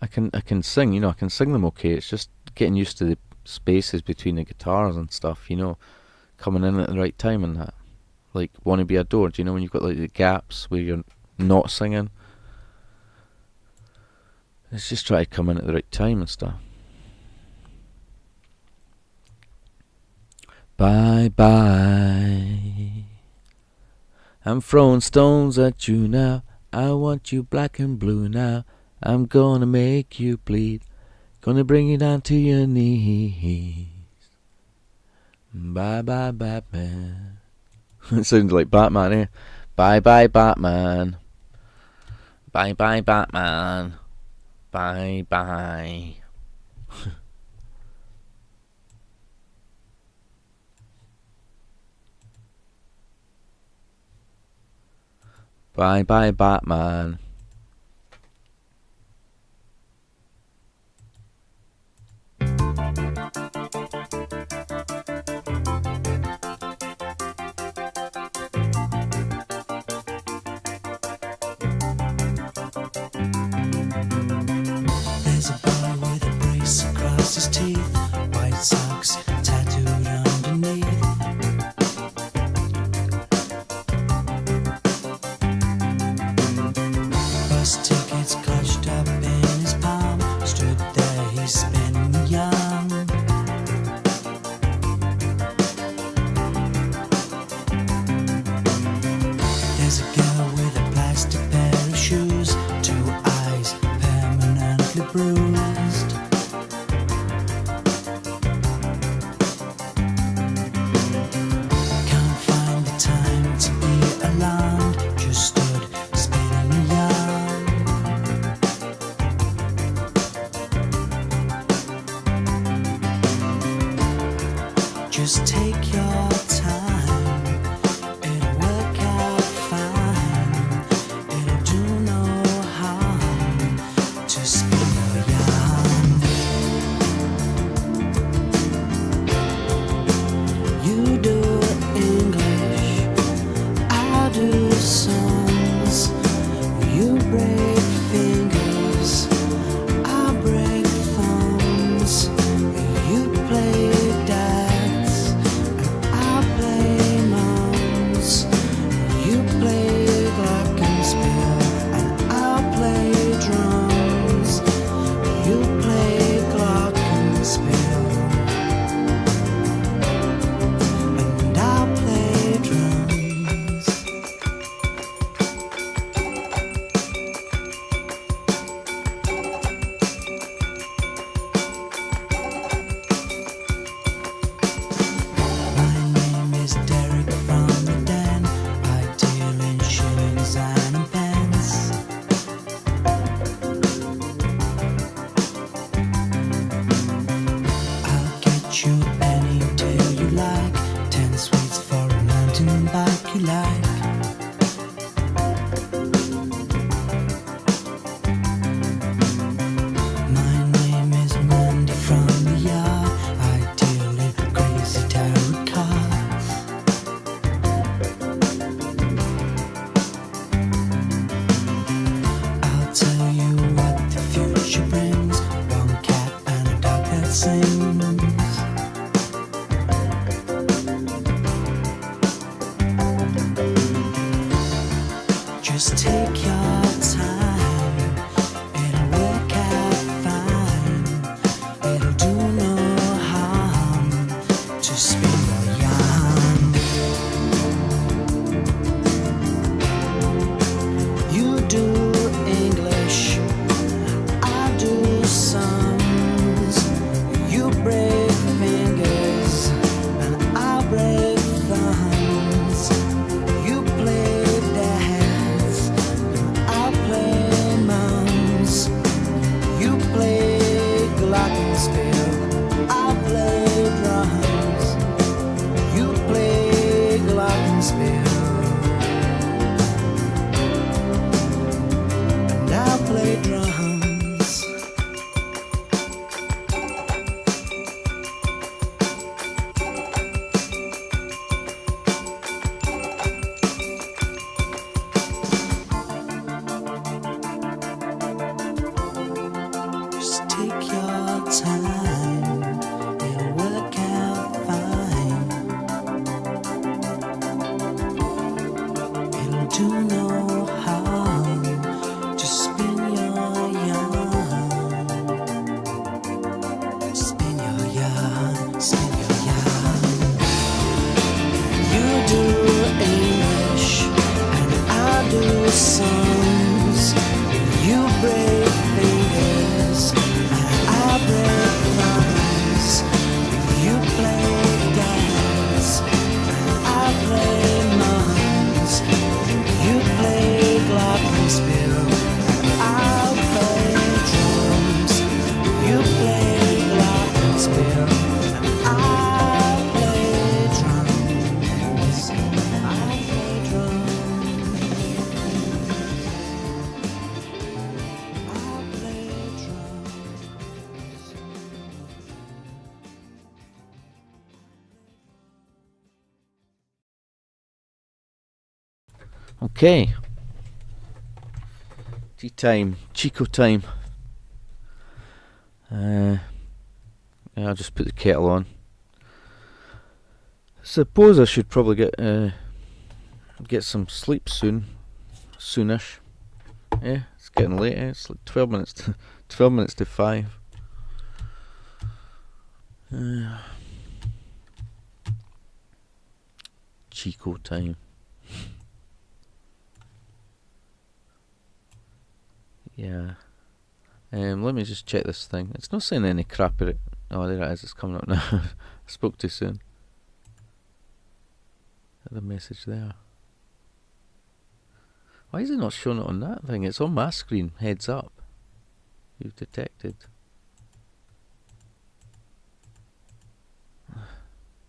I can sing, you know, I can sing them okay. It's just getting used to the spaces between the guitars and stuff, you know, coming in at the right time and that. Like Wanna Be Adored, you know, when you've got like the gaps where you're not singing. Let's just try to come in at the right time and stuff. Bye bye. I'm throwing stones at you now. I want you black and blue now. I'm gonna make you bleed. Gonna bring you down to your knees. Bye bye Batman. It sounds like Batman, eh? Bye bye Batman. Bye bye Batman. Bye bye. Bye bye Batman. There's a boy with a brace across his teeth, white socks tattooed underneath. Bus tickets clutched up in his palm, stood there, he's spinning yarn. There's a girl with a plastic pair of shoes, 2 eyes permanently bruised. Can't find the time to be alarmed, just stood spinning yarn. Just take your time, it'll work out fine. It'll do no harm to spin your yarn. You do English, I do songs. You break fingers, I break thumbs. You play dads, and I play moms. You play glockenspiel, and I play drums. You play glockenspiel, and I play drums. My name is Derek from the Den. I deal in shillings and pence. I'll get you any deal you like. 10 sweets for a mountain bike you like. My name is Mandy from the yard. I deal in crazy tarot cards. I'll tell you what the future brings. 1 cat and a dog that sings. Just take your time, it'll work out fine. It'll do no harm to spin your yarn. You do English, I do sums. You break fingers, and I break thumbs. You Okay. Tea time. Chico time. Yeah, I'll just put the kettle on. Suppose I should probably get some sleep soonish. Yeah, it's getting late. It's like 12 minutes to 5. Chico time. Yeah. Let me just check this thing. It's not saying any crap at it. Oh, there it is. It's coming up now. I spoke too soon. The message there. Why is it not showing it on that thing? It's on my screen. Heads up. You've detected.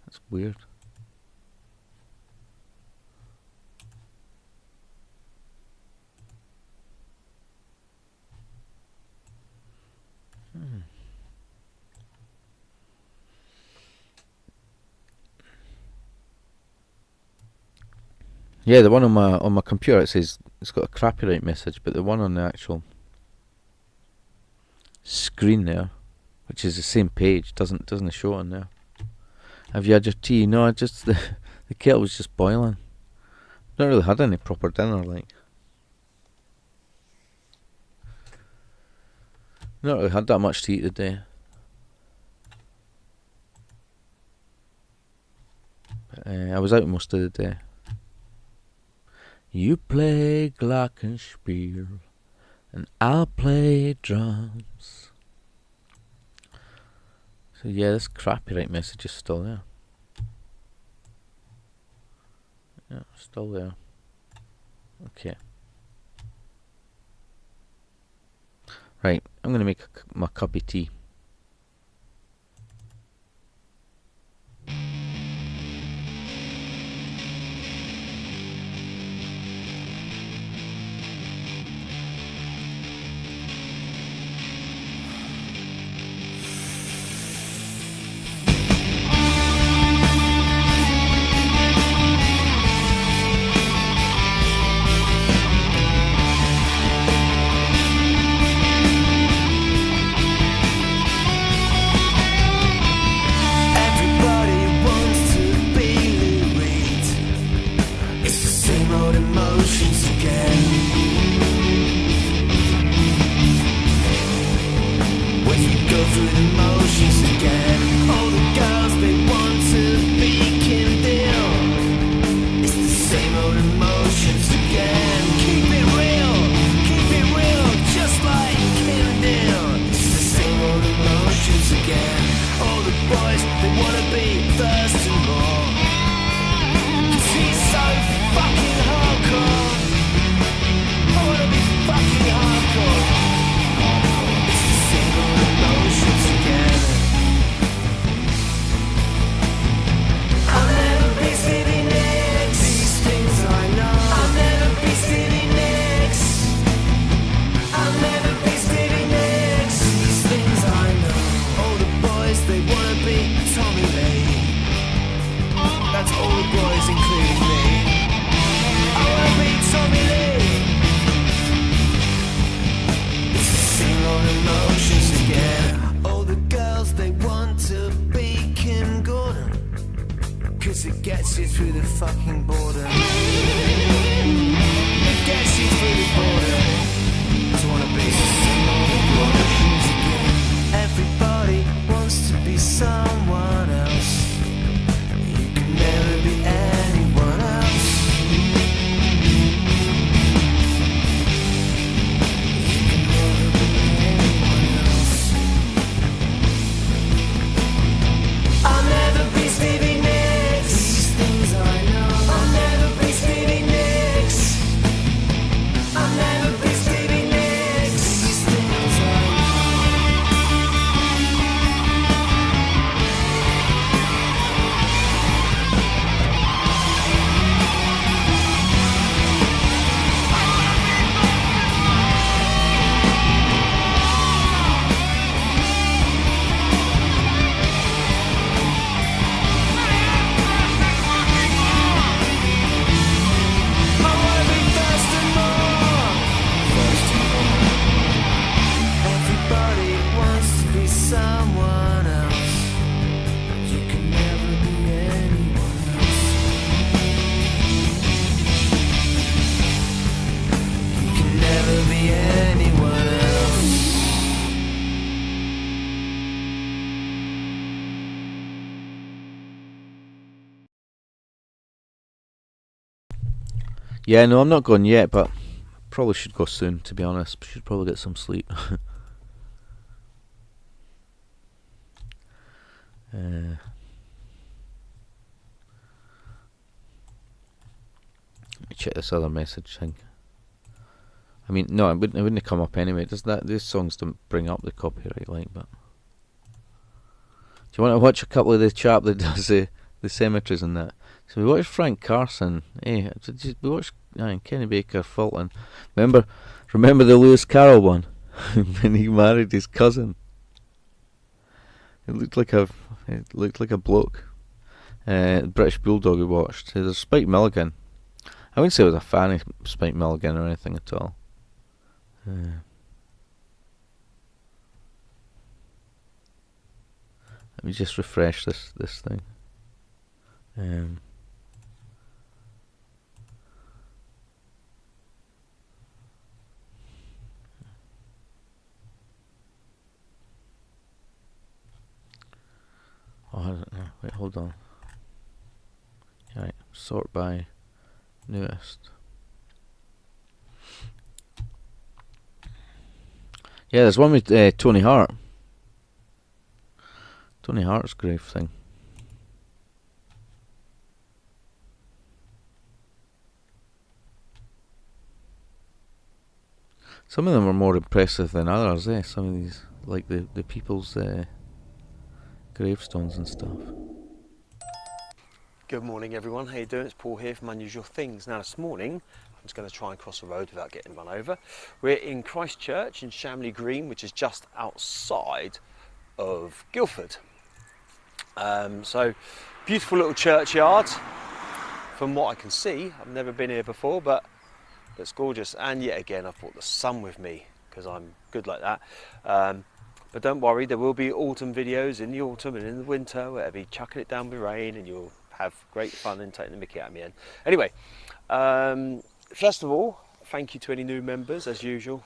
That's weird. Yeah, the one on my computer, it says it's got a copyright message, but the one on the actual screen there, which is the same page, doesn't show on there. Have you had your tea? No, just the kettle was just boiling. Not really had any proper dinner, like. Not really had that much to eat today. But, I was out most of the day. You play glockenspiel, and I'll play drums. So yeah, this copyright message is still there. Yeah, still there. Okay. Right, I'm gonna make my cup of tea. I'll never be Stevie Nicks. These things I know. I'll never Yeah, no, I'm not going yet, but probably should go soon, to be honest. Should probably get some sleep. Let me check this other message thing. I mean, no, it wouldn't have come up anyway. Does that? These songs don't bring up the copyright link, but do you want to watch a couple of the chap that does the cemeteries and that? So we watched Frank Carson. We watched Kenny Baker, Fulton. Remember the Lewis Carroll one when he married his cousin. It looked like a bloke. British Bulldog we watched. There's Spike Milligan. I wouldn't say I was a fan of Spike Milligan or anything at all. Let me just refresh this thing. I don't know. Wait, hold on. Right, sort by newest. Yeah, there's one with Tony Hart. Tony Hart's grave thing. Some of them are more impressive than others, eh? Some of these, like the people's gravestones and stuff. Good morning everyone, how you doing? It's Paul here from Unusual Things. Now this morning, I'm just going to try and cross the road without getting run over. We're in Christchurch in Shamley Green, which is just outside of Guildford. So, beautiful little churchyard from what I can see. I've never been here before, but it's gorgeous. And yet again, I've brought the sun with me because I'm good like that. But don't worry, there will be autumn videos in the autumn and in the winter where I'll be chucking it down with rain and you'll have great fun and taking the mickey out of me. Anyway, first of all, thank you to any new members as usual.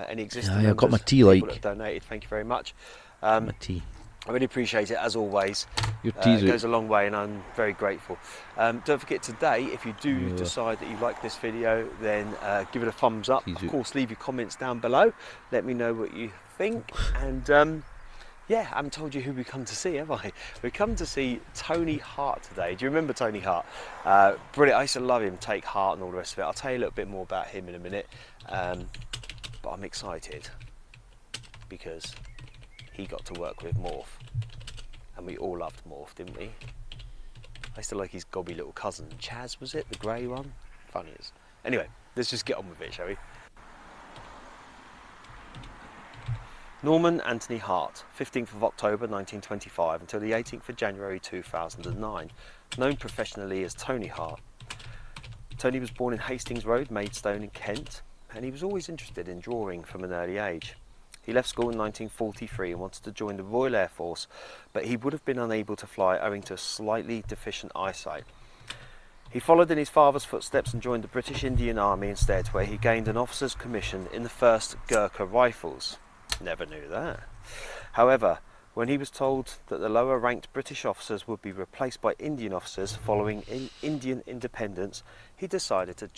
Any existing members, I've got my tea like. People that have donated, thank you very much. My tea. I really appreciate it as always. Your tea's it goes a long way and I'm very grateful. Don't forget today, if you do decide that you like this video, then give it a thumbs up. Of course, leave your comments down below. Let me know what you think. And yeah, I haven't told you who we come to see, have I? We come to see Tony Hart today. Do you remember Tony Hart? Brilliant. I used to love him, Take Heart and all the rest of it. I'll tell you a little bit more about him in a minute. But I'm excited because he got to work with Morph. And we all loved Morph, didn't we? I used to like his gobby little cousin. Chaz, was it? The grey one? Funny as. Anyway, let's just get on with it, shall we? Norman Anthony Hart, 15th of October 1925 until the 18th of January 2009, known professionally as Tony Hart. Tony was born in Hastings Road, Maidstone in Kent, and he was always interested in drawing from an early age. He left school in 1943 and wanted to join the Royal Air Force, but he would have been unable to fly owing to slightly deficient eyesight. He followed in his father's footsteps and joined the British Indian Army instead, where he gained an officer's commission in the 1st Gurkha Rifles. Never knew that. However, when he was told that the lower ranked British officers would be replaced by Indian officers following Indian independence, he decided to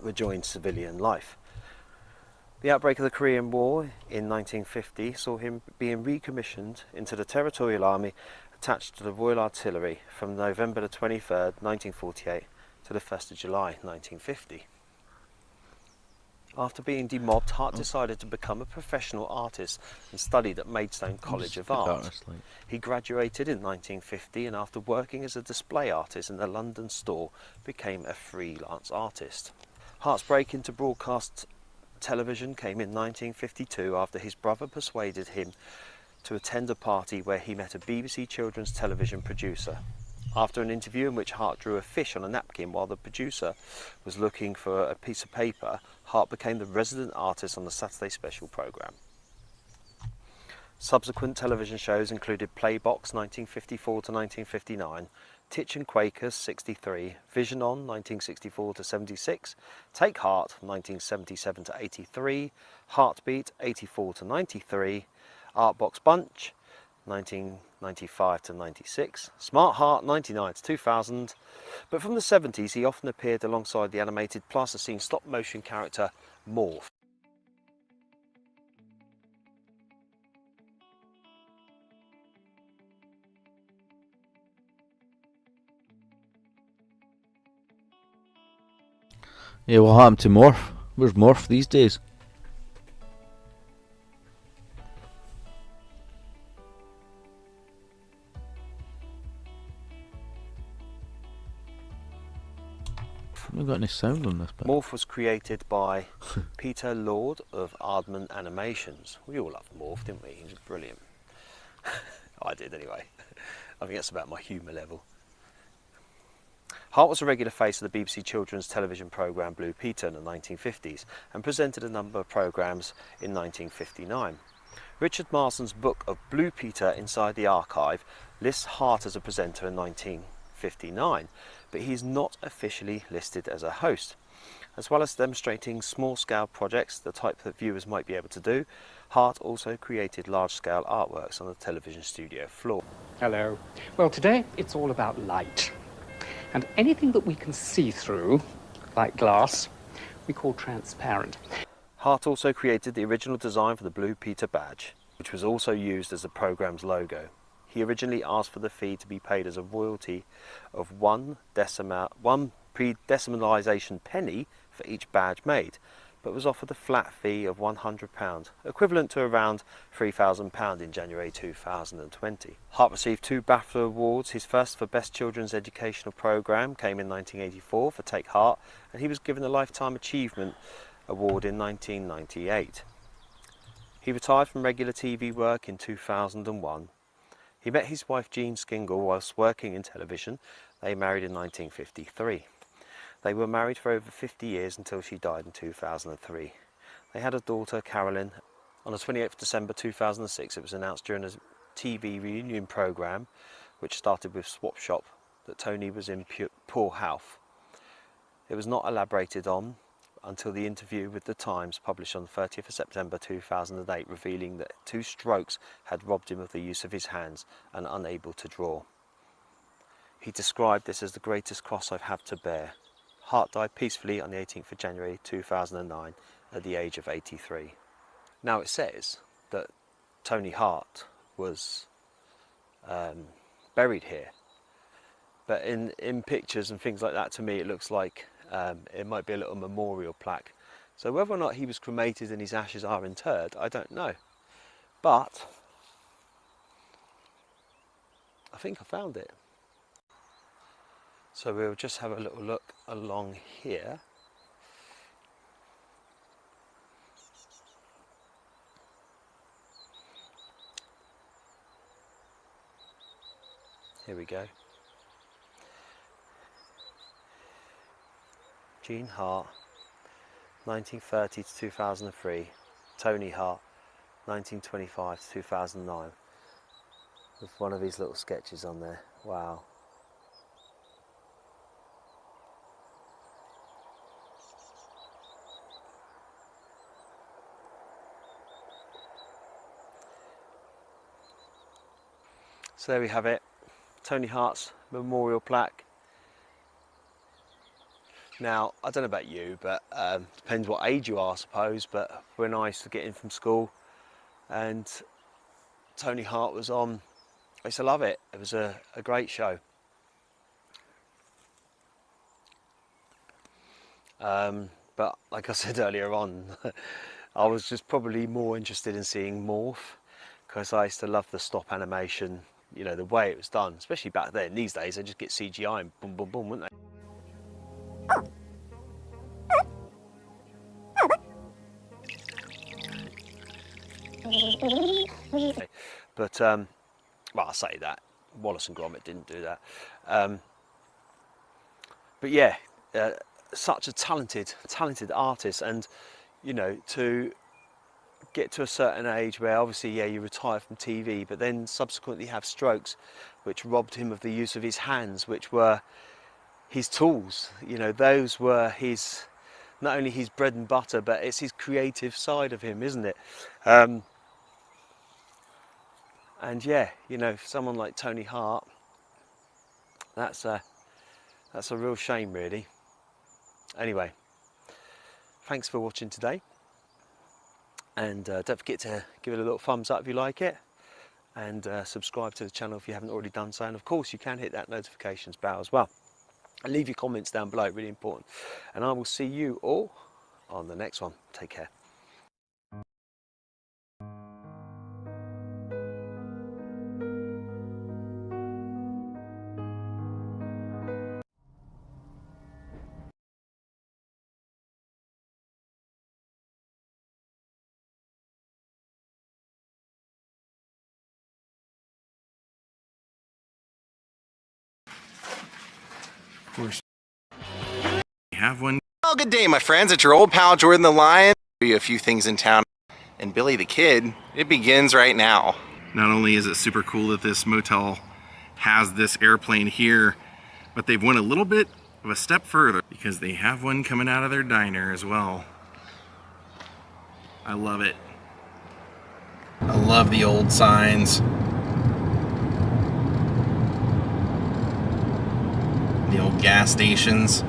rejoin civilian life. The outbreak of the Korean War in 1950 saw him being recommissioned into the Territorial Army attached to the Royal Artillery from November the 23rd, 1948 to the 1st of July, 1950. After being demobbed, Hart decided to become a professional artist and studied at Maidstone College of Art. He graduated in 1950 and after working as a display artist in a London store, became a freelance artist. Hart's break into broadcast television came in 1952 after his brother persuaded him to attend a party where he met a BBC children's television producer. After an interview in which Hart drew a fish on a napkin while the producer was looking for a piece of paper, Hart became the resident artist on the Saturday Special programme. Subsequent television shows included Playbox 1954 to 1959, Titch and Quakers 63, Vision On 1964 to 76, Take Heart 1977 to 83, Heartbeat 84 to 93, Artbox Bunch 1993 95 to 96, Smart Heart 99 to 2000, but from the 70s he often appeared alongside the animated plasticine stop motion character Morph. Yeah, what happened to Morph? Where's Morph these days? I haven't got any sound on this bit. Morph was created by Peter Lord of Aardman Animations. We all loved Morph, didn't we? He was brilliant. I did anyway. I think that's about my humour level. Hart was a regular face of the BBC children's television programme Blue Peter in the 1950s and presented a number of programmes in 1959. Richard Marsden's book of Blue Peter Inside the Archive lists Hart as a presenter in 1959, but he is not officially listed as a host. As well as demonstrating small-scale projects, the type that viewers might be able to do, Hart also created large-scale artworks on the television studio floor. Hello. Well, today it's all about light. And anything that we can see through, like glass, we call transparent. Hart also created the original design for the Blue Peter badge, which was also used as the programme's logo. He originally asked for the fee to be paid as a royalty of one pre-decimalisation penny for each badge made, but was offered a flat fee of £100, equivalent to around £3,000 in January 2020. Hart received 2 BAFTA awards. His first for Best Children's Educational Programme came in 1984 for Take Heart, and he was given a Lifetime Achievement Award in 1998. He retired from regular TV work in 2001. He met his wife Jean Skingle whilst working in television. They married in 1953. They were married for over 50 years until she died in 2003. They had a daughter, Carolyn. On the 28th of December 2006, it was announced during a TV reunion programme, which started with Swap Shop, that Tony was in poor health. It was not elaborated on until the interview with The Times, published on the 30th of September 2008, revealing that 2 strokes had robbed him of the use of his hands and unable to draw. He described this as the greatest cross I've had to bear. Hart died peacefully on the 18th of January 2009 at the age of 83. Now it says that Tony Hart was buried here, but in pictures and things like that, to me it looks like it might be a little memorial plaque. So whether or not he was cremated and his ashes are interred, I don't know. But I think I found it. So we'll just have a little look along here. Here we go. Gene Hart, 1930 to 2003. Tony Hart, 1925 to 2009. With one of his little sketches on there. Wow. So there we have it, Tony Hart's memorial plaque. Now, I don't know about you, but depends what age you are, I suppose, but when I used to get in from school and Tony Hart was on, I used to love it. It was a great show. But like I said earlier on, I was just probably more interested in seeing Morph, because I used to love the stop animation, you know, the way it was done, especially back then. These days they just get CGI and boom, boom, boom, wouldn't they? But well, I say that Wallace and Gromit didn't do that. But yeah, such a talented artist, and you know, to get to a certain age where obviously, yeah, you retire from TV, but then subsequently have strokes which robbed him of the use of his hands, which were his tools. You know, those were his, not only his bread and butter, but it's his creative side of him, isn't it? And yeah, you know, for someone like Tony Hart, that's a real shame, really. Anyway, thanks for watching today, and don't forget to give it a little thumbs up if you like it, and subscribe to the channel if you haven't already done so. And of course, you can hit that notifications bell as well, and leave your comments down below, really important. And I will see you all on the next one. Take care. Have one. Well, good day, my friends. It's your old pal Jordan the Lion. Show you a few things in town. And Billy the Kid, it begins right now. Not only is it super cool that this motel has this airplane here, but they've went a little bit of a step further because they have one coming out of their diner as well. I love it. I love the old signs. The old gas stations.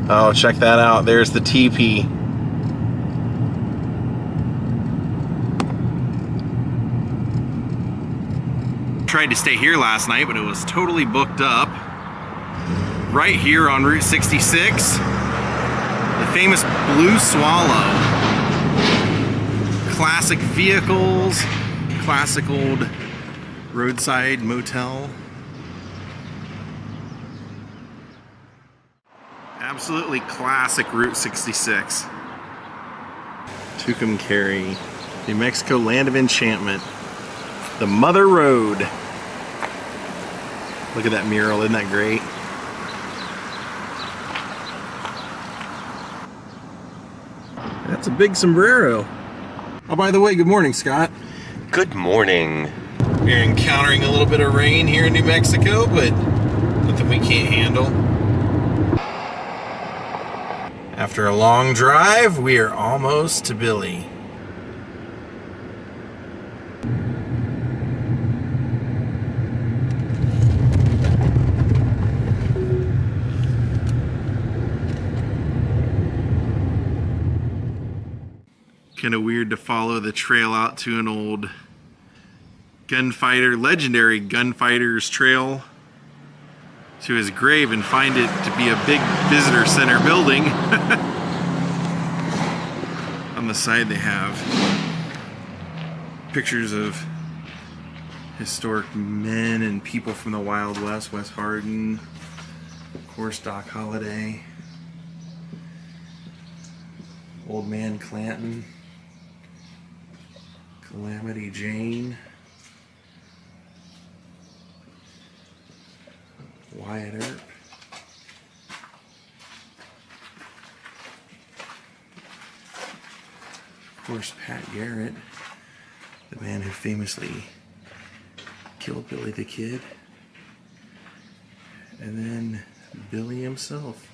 Oh, check that out. There's the teepee. Tried to stay here last night, but it was totally booked up. Right here on Route 66, the famous Blue Swallow. Classic vehicles, classic old roadside motel. Absolutely classic Route 66. Tucumcari, New Mexico, land of enchantment. The Mother Road. Look at that mural, isn't that great? That's a big sombrero. Oh, by the way, good morning, Scott. Good morning. We're encountering a little bit of rain here in New Mexico, but nothing we can't handle. After a long drive, we are almost to Billy. Kind of weird to follow the trail out to an old gunfighter, legendary gunfighter's trail to his grave and find it to be a big visitor center building. On the side they have pictures of historic men and people from the Wild West. Wes Hardin, of course Doc Holliday, Old Man Clanton, Calamity Jane, Wyatt Earp, of course Pat Garrett, the man who famously killed Billy the Kid, and then Billy himself.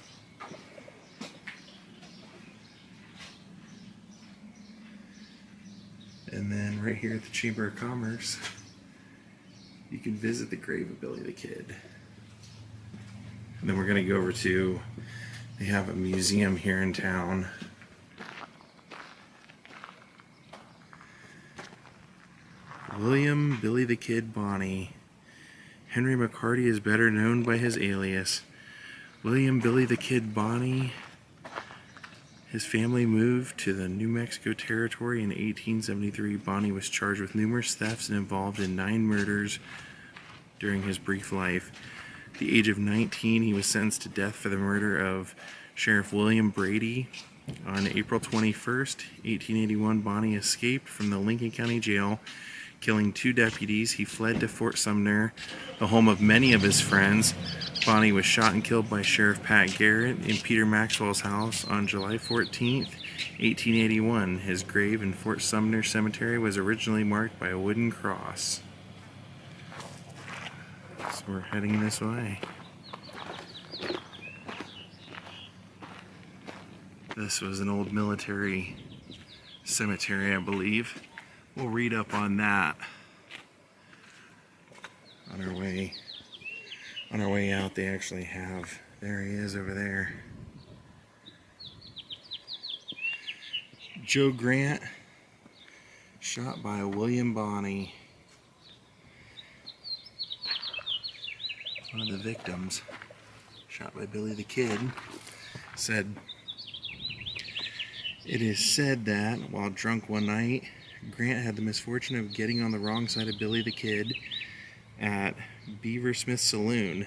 And then right here at the Chamber of Commerce, you can visit the grave of Billy the Kid. And then we're going to go over to, they have a museum here in town. William Billy the Kid Bonney. Henry McCarty is better known by his alias. William Billy the Kid Bonney. His family moved to the New Mexico Territory in 1873. Bonney was charged with numerous thefts and involved in 9 murders during his brief life. At the age of 19, he was sentenced to death for the murder of Sheriff William Brady. On April 21st, 1881, Bonney escaped from the Lincoln County Jail, killing 2 deputies. He fled to Fort Sumner, the home of many of his friends. Bonney was shot and killed by Sheriff Pat Garrett in Peter Maxwell's house on July 14th, 1881. His grave in Fort Sumner Cemetery was originally marked by a wooden cross. So we're heading this way. This was an old military cemetery, I believe. We'll read up on that on our way out. They actually have, there he is over there. Joe Grant, shot by William Bonney. One of the victims, shot by Billy the Kid, said, "It is said that, while drunk one night, Grant had the misfortune of getting on the wrong side of Billy the Kid at Beaver Smith Saloon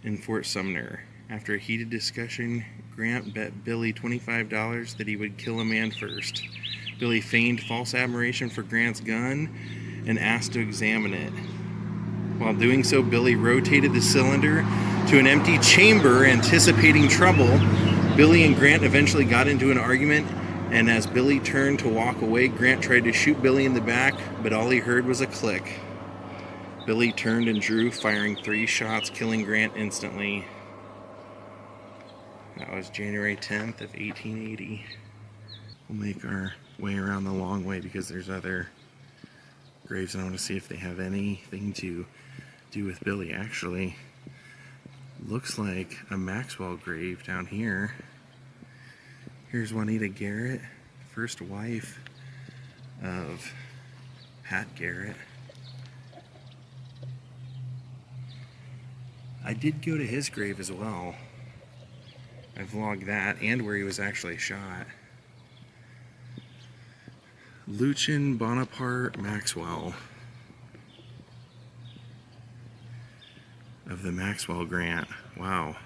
in Fort Sumner. After a heated discussion, Grant bet Billy $25 that he would kill a man first. Billy feigned false admiration for Grant's gun and asked to examine it. While doing so, Billy rotated the cylinder to an empty chamber, anticipating trouble. Billy and Grant eventually got into an argument, and as Billy turned to walk away, Grant tried to shoot Billy in the back, but all he heard was a click. Billy turned and drew, firing 3 shots, killing Grant instantly." That was January 10th of 1880. We'll make our way around the long way because there's other graves, and I want to see if they have anything to do with Billy. Actually, looks like a Maxwell grave down here. Here's Juanita Garrett, first wife of Pat Garrett. I did go to his grave as well. I vlogged that and where he was actually shot. Lucien Bonaparte Maxwell of the Maxwell Grant. Wow.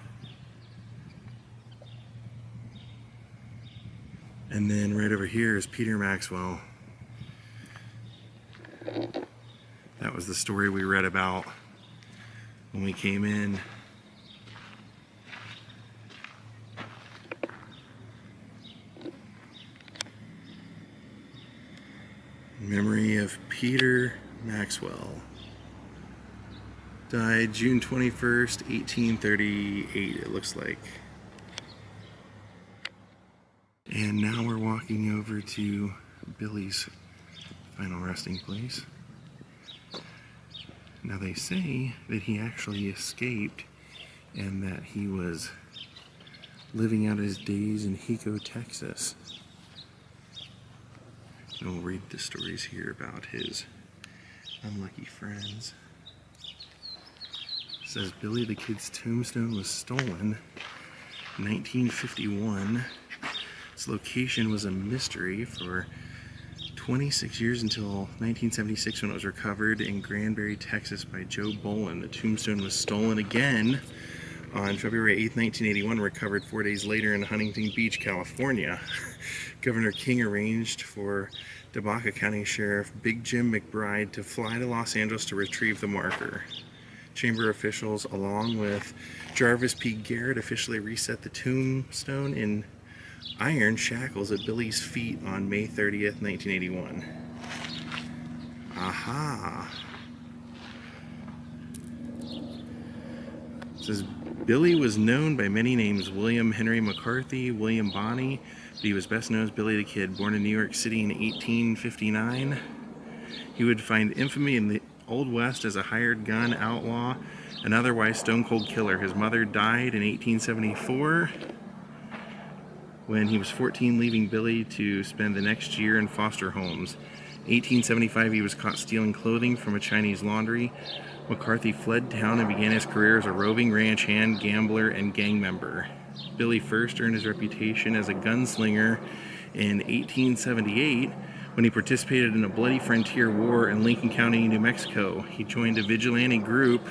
And then right over here is Peter Maxwell. That was the story we read about when we came in. Memory of Peter Maxwell. Died June 21st, 1838, it looks like. And now we're walking over to Billy's final resting place. Now they say that he actually escaped and that he was living out his days in Hico, Texas. And we'll read the stories here about his unlucky friends. It says Billy the Kid's tombstone was stolen in 1951. Its location was a mystery for 26 years until 1976 when it was recovered in Granbury, Texas by Joe Bolin. The tombstone was stolen again on February 8, 1981, recovered 4 days later in Huntington Beach, California. Governor King arranged for Dabaca County Sheriff Big Jim McBride to fly to Los Angeles to retrieve the marker. Chamber officials, along with Jarvis P. Garrett, officially reset the tombstone in iron shackles at Billy's feet on May 30th, 1981. Aha! It says Billy was known by many names: William Henry McCarthy, William Bonney, but he was best known as Billy the Kid. Born in New York City in 1859, he would find infamy in the Old West as a hired gun, outlaw, and otherwise stone-cold killer. His mother died in 1874 when he was 14, leaving Billy to spend the next year in foster homes. 1875, he was caught stealing clothing from a Chinese laundry. McCarthy fled town and began his career as a roving ranch hand, gambler, and gang member. Billy first earned his reputation as a gunslinger in 1878 when he participated in a bloody frontier war in Lincoln County, New Mexico. He joined a vigilante group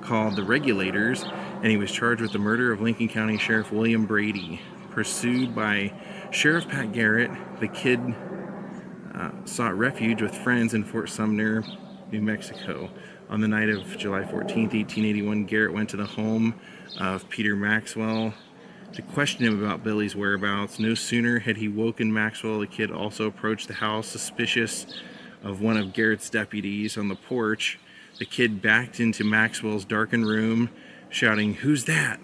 called the Regulators, and he was charged with the murder of Lincoln County Sheriff William Brady. Pursued by Sheriff Pat Garrett, the Kid sought refuge with friends in Fort Sumner, New Mexico. On the night of July 14th, 1881, Garrett went to the home of Peter Maxwell to question him about Billy's whereabouts. No sooner had he woken Maxwell, the Kid also approached the house, suspicious of one of Garrett's deputies. On the porch, the Kid backed into Maxwell's darkened room, shouting, "Who's that?"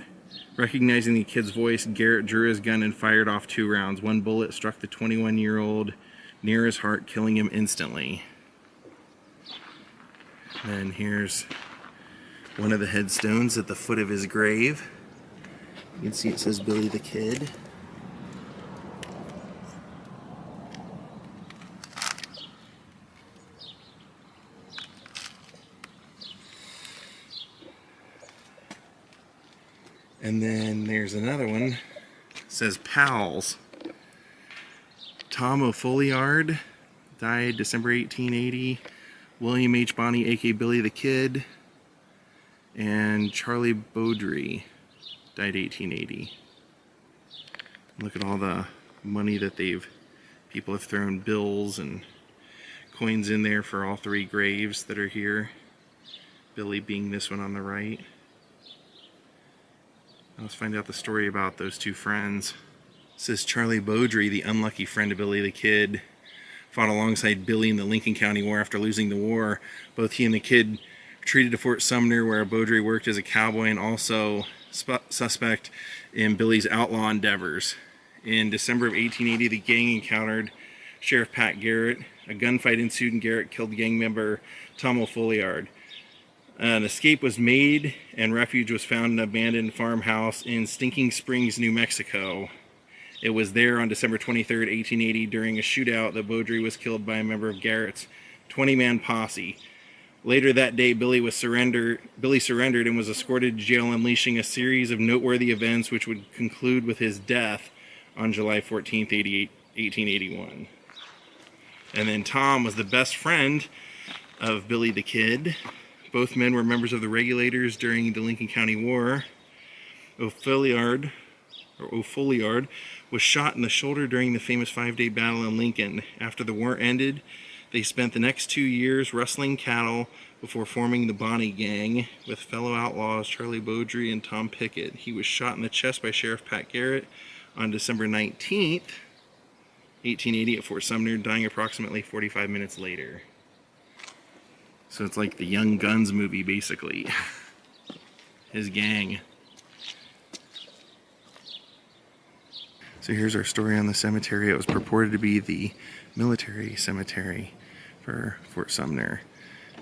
Recognizing the kid's voice, Garrett drew his gun and fired off 2 rounds. One bullet struck the 21-year-old near his heart, killing him instantly. And here's one of the headstones at the foot of his grave. You can see it says Billy the Kid. And then there's another one. It says Pals. Tom O'Folliard died December 1880. William H. Bonney, aka Billy the Kid. And Charlie Beaudry died 1880. Look at all the money that people have thrown bills and coins in there for all 3 graves that are here. Billy being this one on the right. Let's find out the story about those 2 friends. It says Charlie Beaudry, the unlucky friend of Billy the Kid, fought alongside Billy in the Lincoln County War. After losing the war, both he and the Kid retreated to Fort Sumner, where Beaudry worked as a cowboy and also suspect in Billy's outlaw endeavors. In December of 1880, the gang encountered Sheriff Pat Garrett. A gunfight ensued and Garrett killed gang member Tom O'Folliard. An escape was made and refuge was found in an abandoned farmhouse in Stinking Springs, New Mexico. It was there on December 23rd, 1880, during a shootout that Beaudry was killed by a member of Garrett's 20-man posse. Later that day, Billy surrendered and was escorted to jail, unleashing a series of noteworthy events which would conclude with his death on July 14th, 1881. And then Tom was the best friend of Billy the Kid. Both men were members of the Regulators during the Lincoln County War. O'Folliard was shot in the shoulder during the famous 5-day battle in Lincoln. After the war ended, they spent the next 2 years rustling cattle before forming the Bonney Gang with fellow outlaws Charlie Beaudry and Tom Pickett. He was shot in the chest by Sheriff Pat Garrett on December 19th, 1880 at Fort Sumner, dying approximately 45 minutes later. So it's like the Young Guns movie, basically. His gang. So here's our story on the cemetery. It was purported to be the military cemetery for Fort Sumner.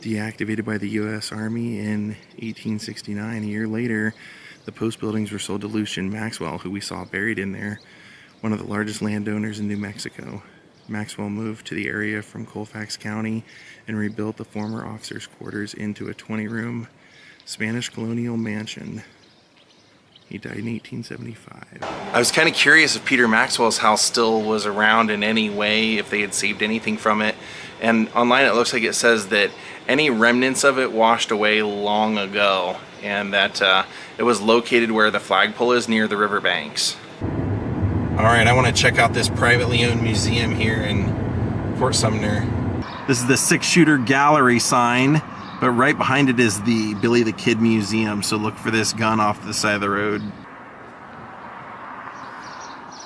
Deactivated by the U.S. Army in 1869. A year later, the post buildings were sold to Lucian Maxwell, who we saw buried in there, one of the largest landowners in New Mexico. Maxwell moved to the area from Colfax County and rebuilt the former officers' quarters into a 20-room Spanish colonial mansion. He died in 1875. I was kind of curious if Peter Maxwell's house still was around in any way, if they had saved anything from it. And online it looks like it says that any remnants of it washed away long ago, and that it was located where the flagpole is near the riverbanks. Alright, I want to check out this privately owned museum here in Fort Sumner. This is the 6-shooter gallery sign, but right behind it is the Billy the Kid Museum, so look for this gun off to the side of the road.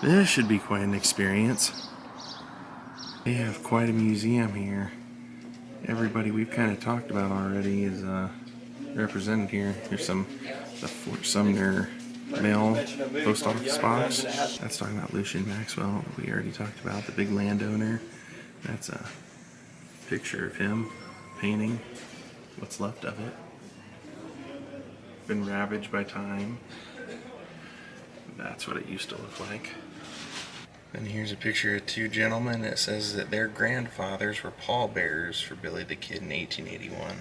This should be quite an experience. They have quite a museum here. Everybody we've kind of talked about already is represented here. Here's the Fort Sumner mail post office box. That's talking about Lucian Maxwell. We already talked about the big landowner. That's a picture of him painting what's left of it. Been ravaged by time. That's what it used to look like. And here's a picture of 2 gentlemen that says that their grandfathers were pallbearers for Billy the Kid in 1881.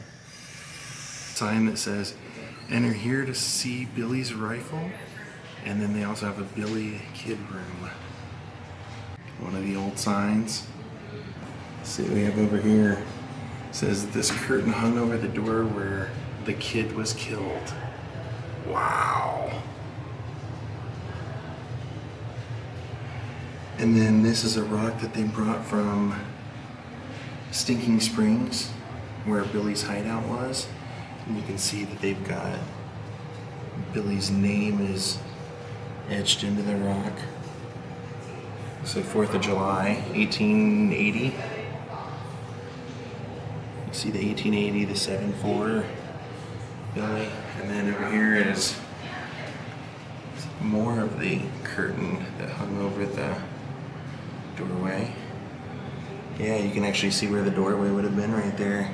Sign that says, "Enter here to see Billy's rifle." And then they also have a Billy Kid room. One of the old signs. Let's see what we have over here. It says this curtain hung over the door where the kid was killed. Wow. And then this is a rock that they brought from Stinking Springs, where Billy's hideout was. And you can see that they've got Billy's name is etched into the rock. So 4th of July, 1880. You see the 1880, the 7-4 Billy. And then over here is more of the curtain that hung over the doorway. Yeah, you can actually see where the doorway would have been right there,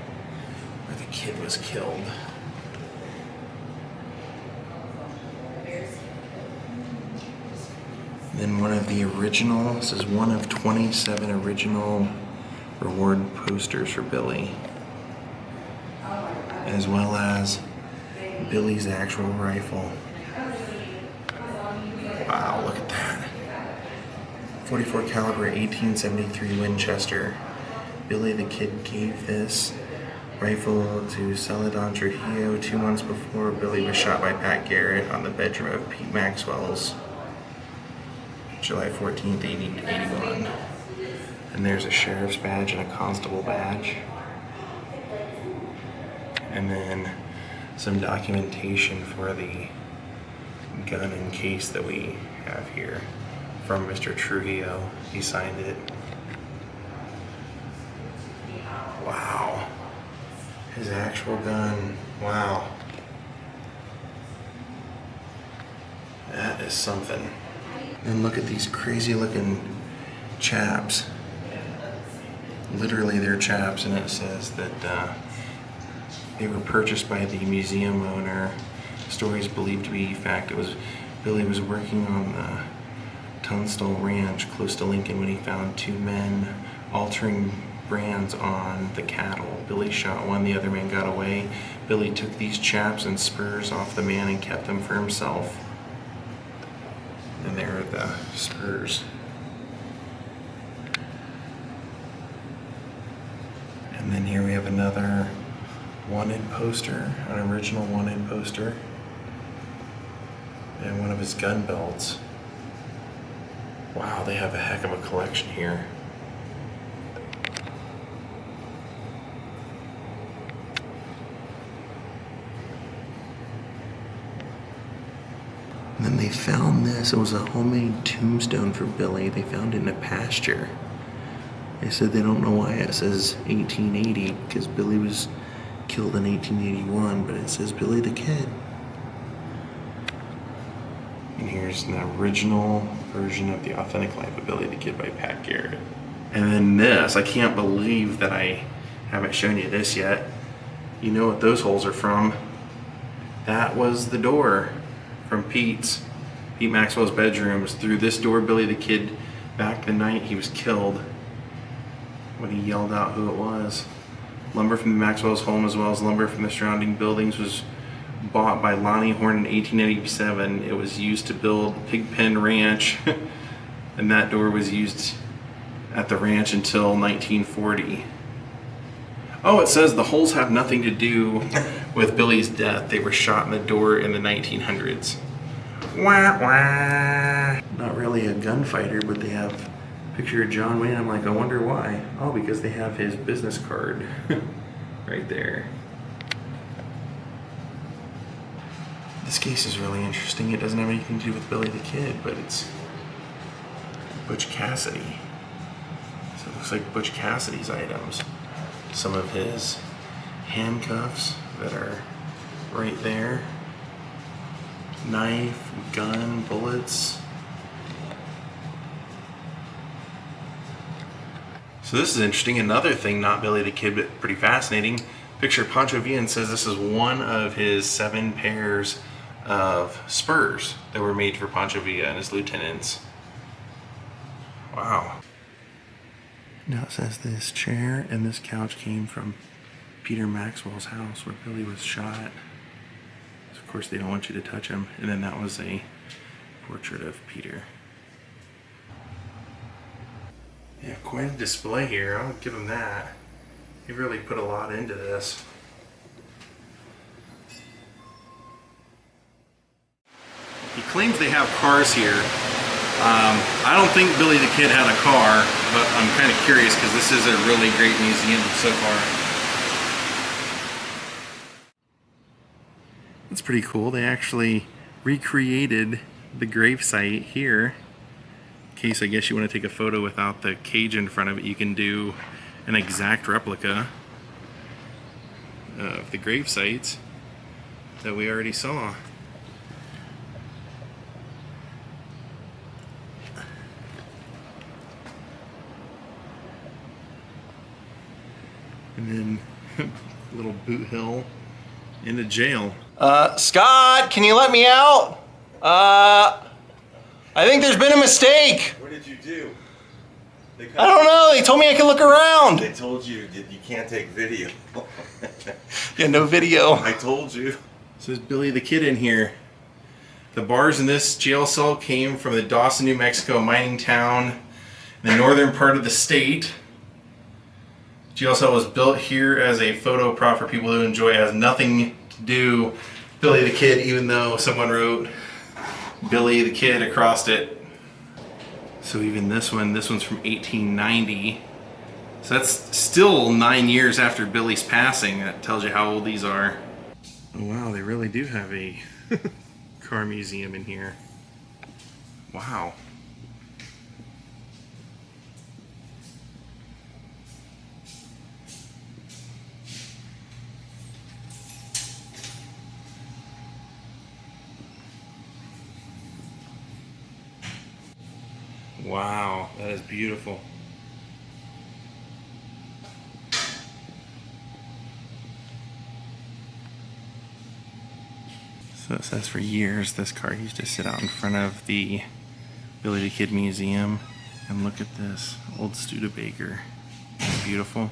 where the kid was killed. Then one of the original, this is one of 27 original reward posters for Billy, as well as Billy's actual rifle. Wow, look at that. 44 caliber 1873 Winchester. Billy the Kid gave this rifle to Celadon Trujillo 2 months before Billy was shot by Pat Garrett on the bedroom of Pete Maxwell's July 14th, 1881. And there's a sheriff's badge and a constable badge. And then some documentation for the gun and case that we have here from Mr. Trujillo. He signed it. Wow. His actual gun. Wow. That is something. And look at these crazy looking chaps. Literally they're chaps, and it says that they were purchased by the museum owner. The story is believed to be fact. It was Billy was working on the Tunstall Ranch close to Lincoln when he found two men altering brands on the cattle. Billy shot one, the other man got away. Billy took these chaps and spurs off the man and kept them for himself. And there are the spurs. And then here we have another wanted poster, an original wanted poster, and one of his gun belts. Wow, they have a heck of a collection here. And then they found this. It was a homemade tombstone for Billy. They found it in a pasture. They said they don't know why it says 1880, because Billy was killed in 1881, but it says Billy the Kid. And here's an original version of The Authentic Life of Billy the Kid by Pat Garrett. And then this, I can't believe that I haven't shown you this yet. You know what those holes are from. That was the door from Pete Maxwell's bedroom. It was through this door Billy the Kid, back the night he was killed, when he yelled out who it was. Lumber from the Maxwell's home, as well as lumber from the surrounding buildings, was bought by Lonnie Horn in 1887. It was used to build Pigpen Ranch, and that door was used at the ranch until 1940. Oh, it says the holes have nothing to do with Billy's death. They were shot in the door in the 1900s. Wah, wah. Not really a gunfighter, but they have a picture of John Wayne. I'm like, I wonder why. Oh, because they have his business card right there. This case is really interesting. It doesn't have anything to do with Billy the Kid, but it's Butch Cassidy. So it looks like Butch Cassidy's items. Some of his handcuffs that are right there. Knife, gun, bullets. So this is interesting. Another thing, not Billy the Kid, but pretty fascinating. Picture of Pancho Villa, and says this is one of his 7 pairs of spurs that were made for Pancho Villa and his lieutenants. Wow. Now it says this chair and this couch came from Peter Maxwell's house where Billy was shot. So of course they don't want you to touch him. And then that was a portrait of Peter. Yeah, quite a display here. I'll give him that. He really put a lot into this. He claims they have cars here. I don't think Billy the Kid had a car, but I'm kind of curious because this is a really great museum so far. That's pretty cool. They actually recreated the gravesite here. In case I guess you want to take a photo without the cage in front of it, you can do an exact replica of the grave sites that we already saw. And then little boot hill into jail. Scott, can you let me out? I think there's been a mistake. What did you do? I don't know. They told me I could look around. They told you you can't take video. Yeah, no video. I told you. So there's Billy the Kid in here. The bars in this jail cell came from the Dawson, New Mexico mining town in the northern part of the state. Jail cell was built here as a photo prop for people to enjoy. It has nothing to do with Billy the Kid, even though someone wrote Billy the Kid across it. So even this one's from 1890. So that's still 9 years after Billy's passing. That tells you how old these are. Oh wow, they really do have a car museum in here. Wow. Wow, that is beautiful. So it says for years this car used to sit out in front of the Billy the Kid Museum. And look at this, old Studebaker. Beautiful.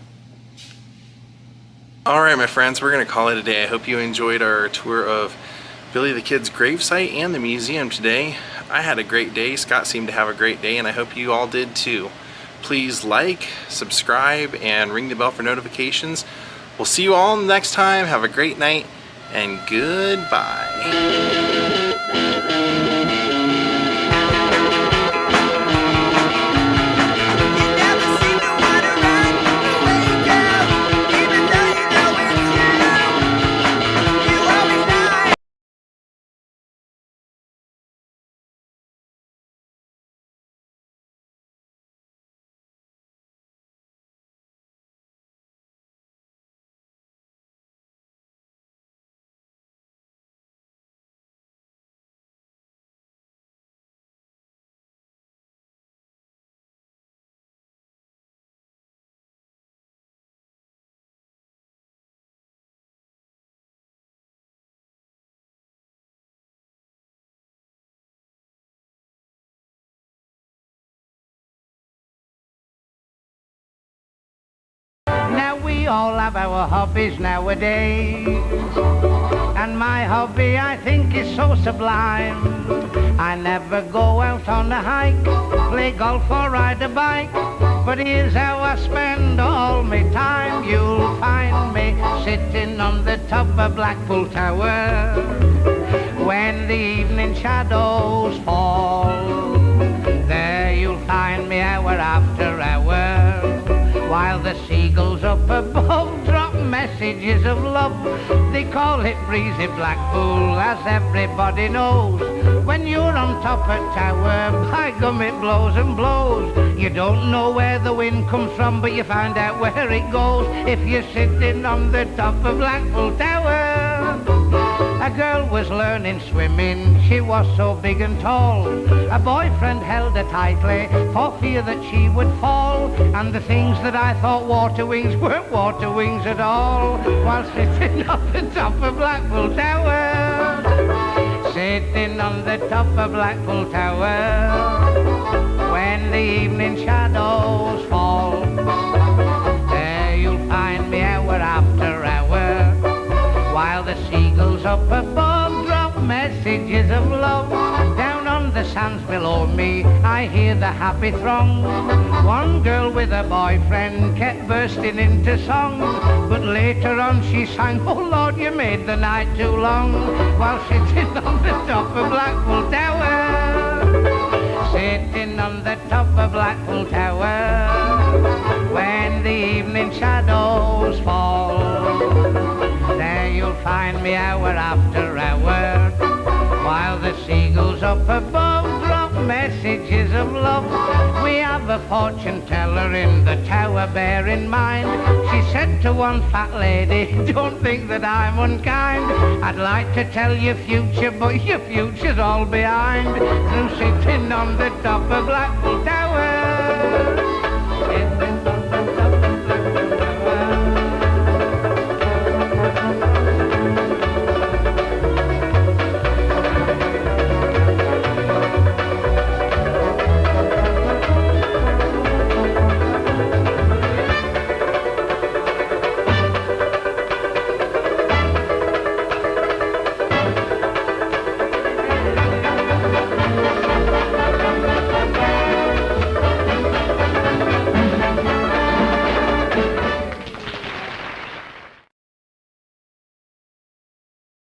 Alright my friends, we're going to call it a day. I hope you enjoyed our tour of Billy the Kid's gravesite and the museum today. I had a great day, Scott seemed to have a great day, and I hope you all did too. Please like, subscribe, and ring the bell for notifications. We'll see you all next time. Have a great night, and goodbye. Now we all have our hobbies nowadays, and my hobby I think is so sublime. I never go out on a hike, play golf or ride a bike, but here's how I spend all my time. You'll find me sitting on the top of Blackpool Tower when the evening shadows fall. There you'll find me hour after hour, while the seagulls up above drop messages of love. They call it breezy Blackpool, as everybody knows. When you're on top of tower, by gum it blows and blows. You don't know where the wind comes from, but you find out where it goes if you're sitting on the top of Blackpool Tower. A girl was learning swimming, she was so big and tall. A boyfriend held her tightly for fear that she would fall. And the things that I thought water wings weren't water wings at all, while sitting on the top of Blackpool Tower. Sitting on the top of Blackpool Tower when the evening shadows fall. There you'll find me hour after hour, while the seagulls up above drop messages of love. Down on the sands below me I hear the happy throng. One girl with a boyfriend kept bursting into song, but later on she sang, oh Lord, you made the night too long, while sitting on the top of Blackpool Tower. Sitting on the top of Blackpool Tower when the evening shadows fall. There you'll find me hour after hour, while the seagulls up above drop messages of love. We have a fortune teller in the tower, bear in mind. She said to one fat lady, don't think that I'm unkind. I'd like to tell your future, but your future's all behind. Through sitting on the top of Blackpool Tower.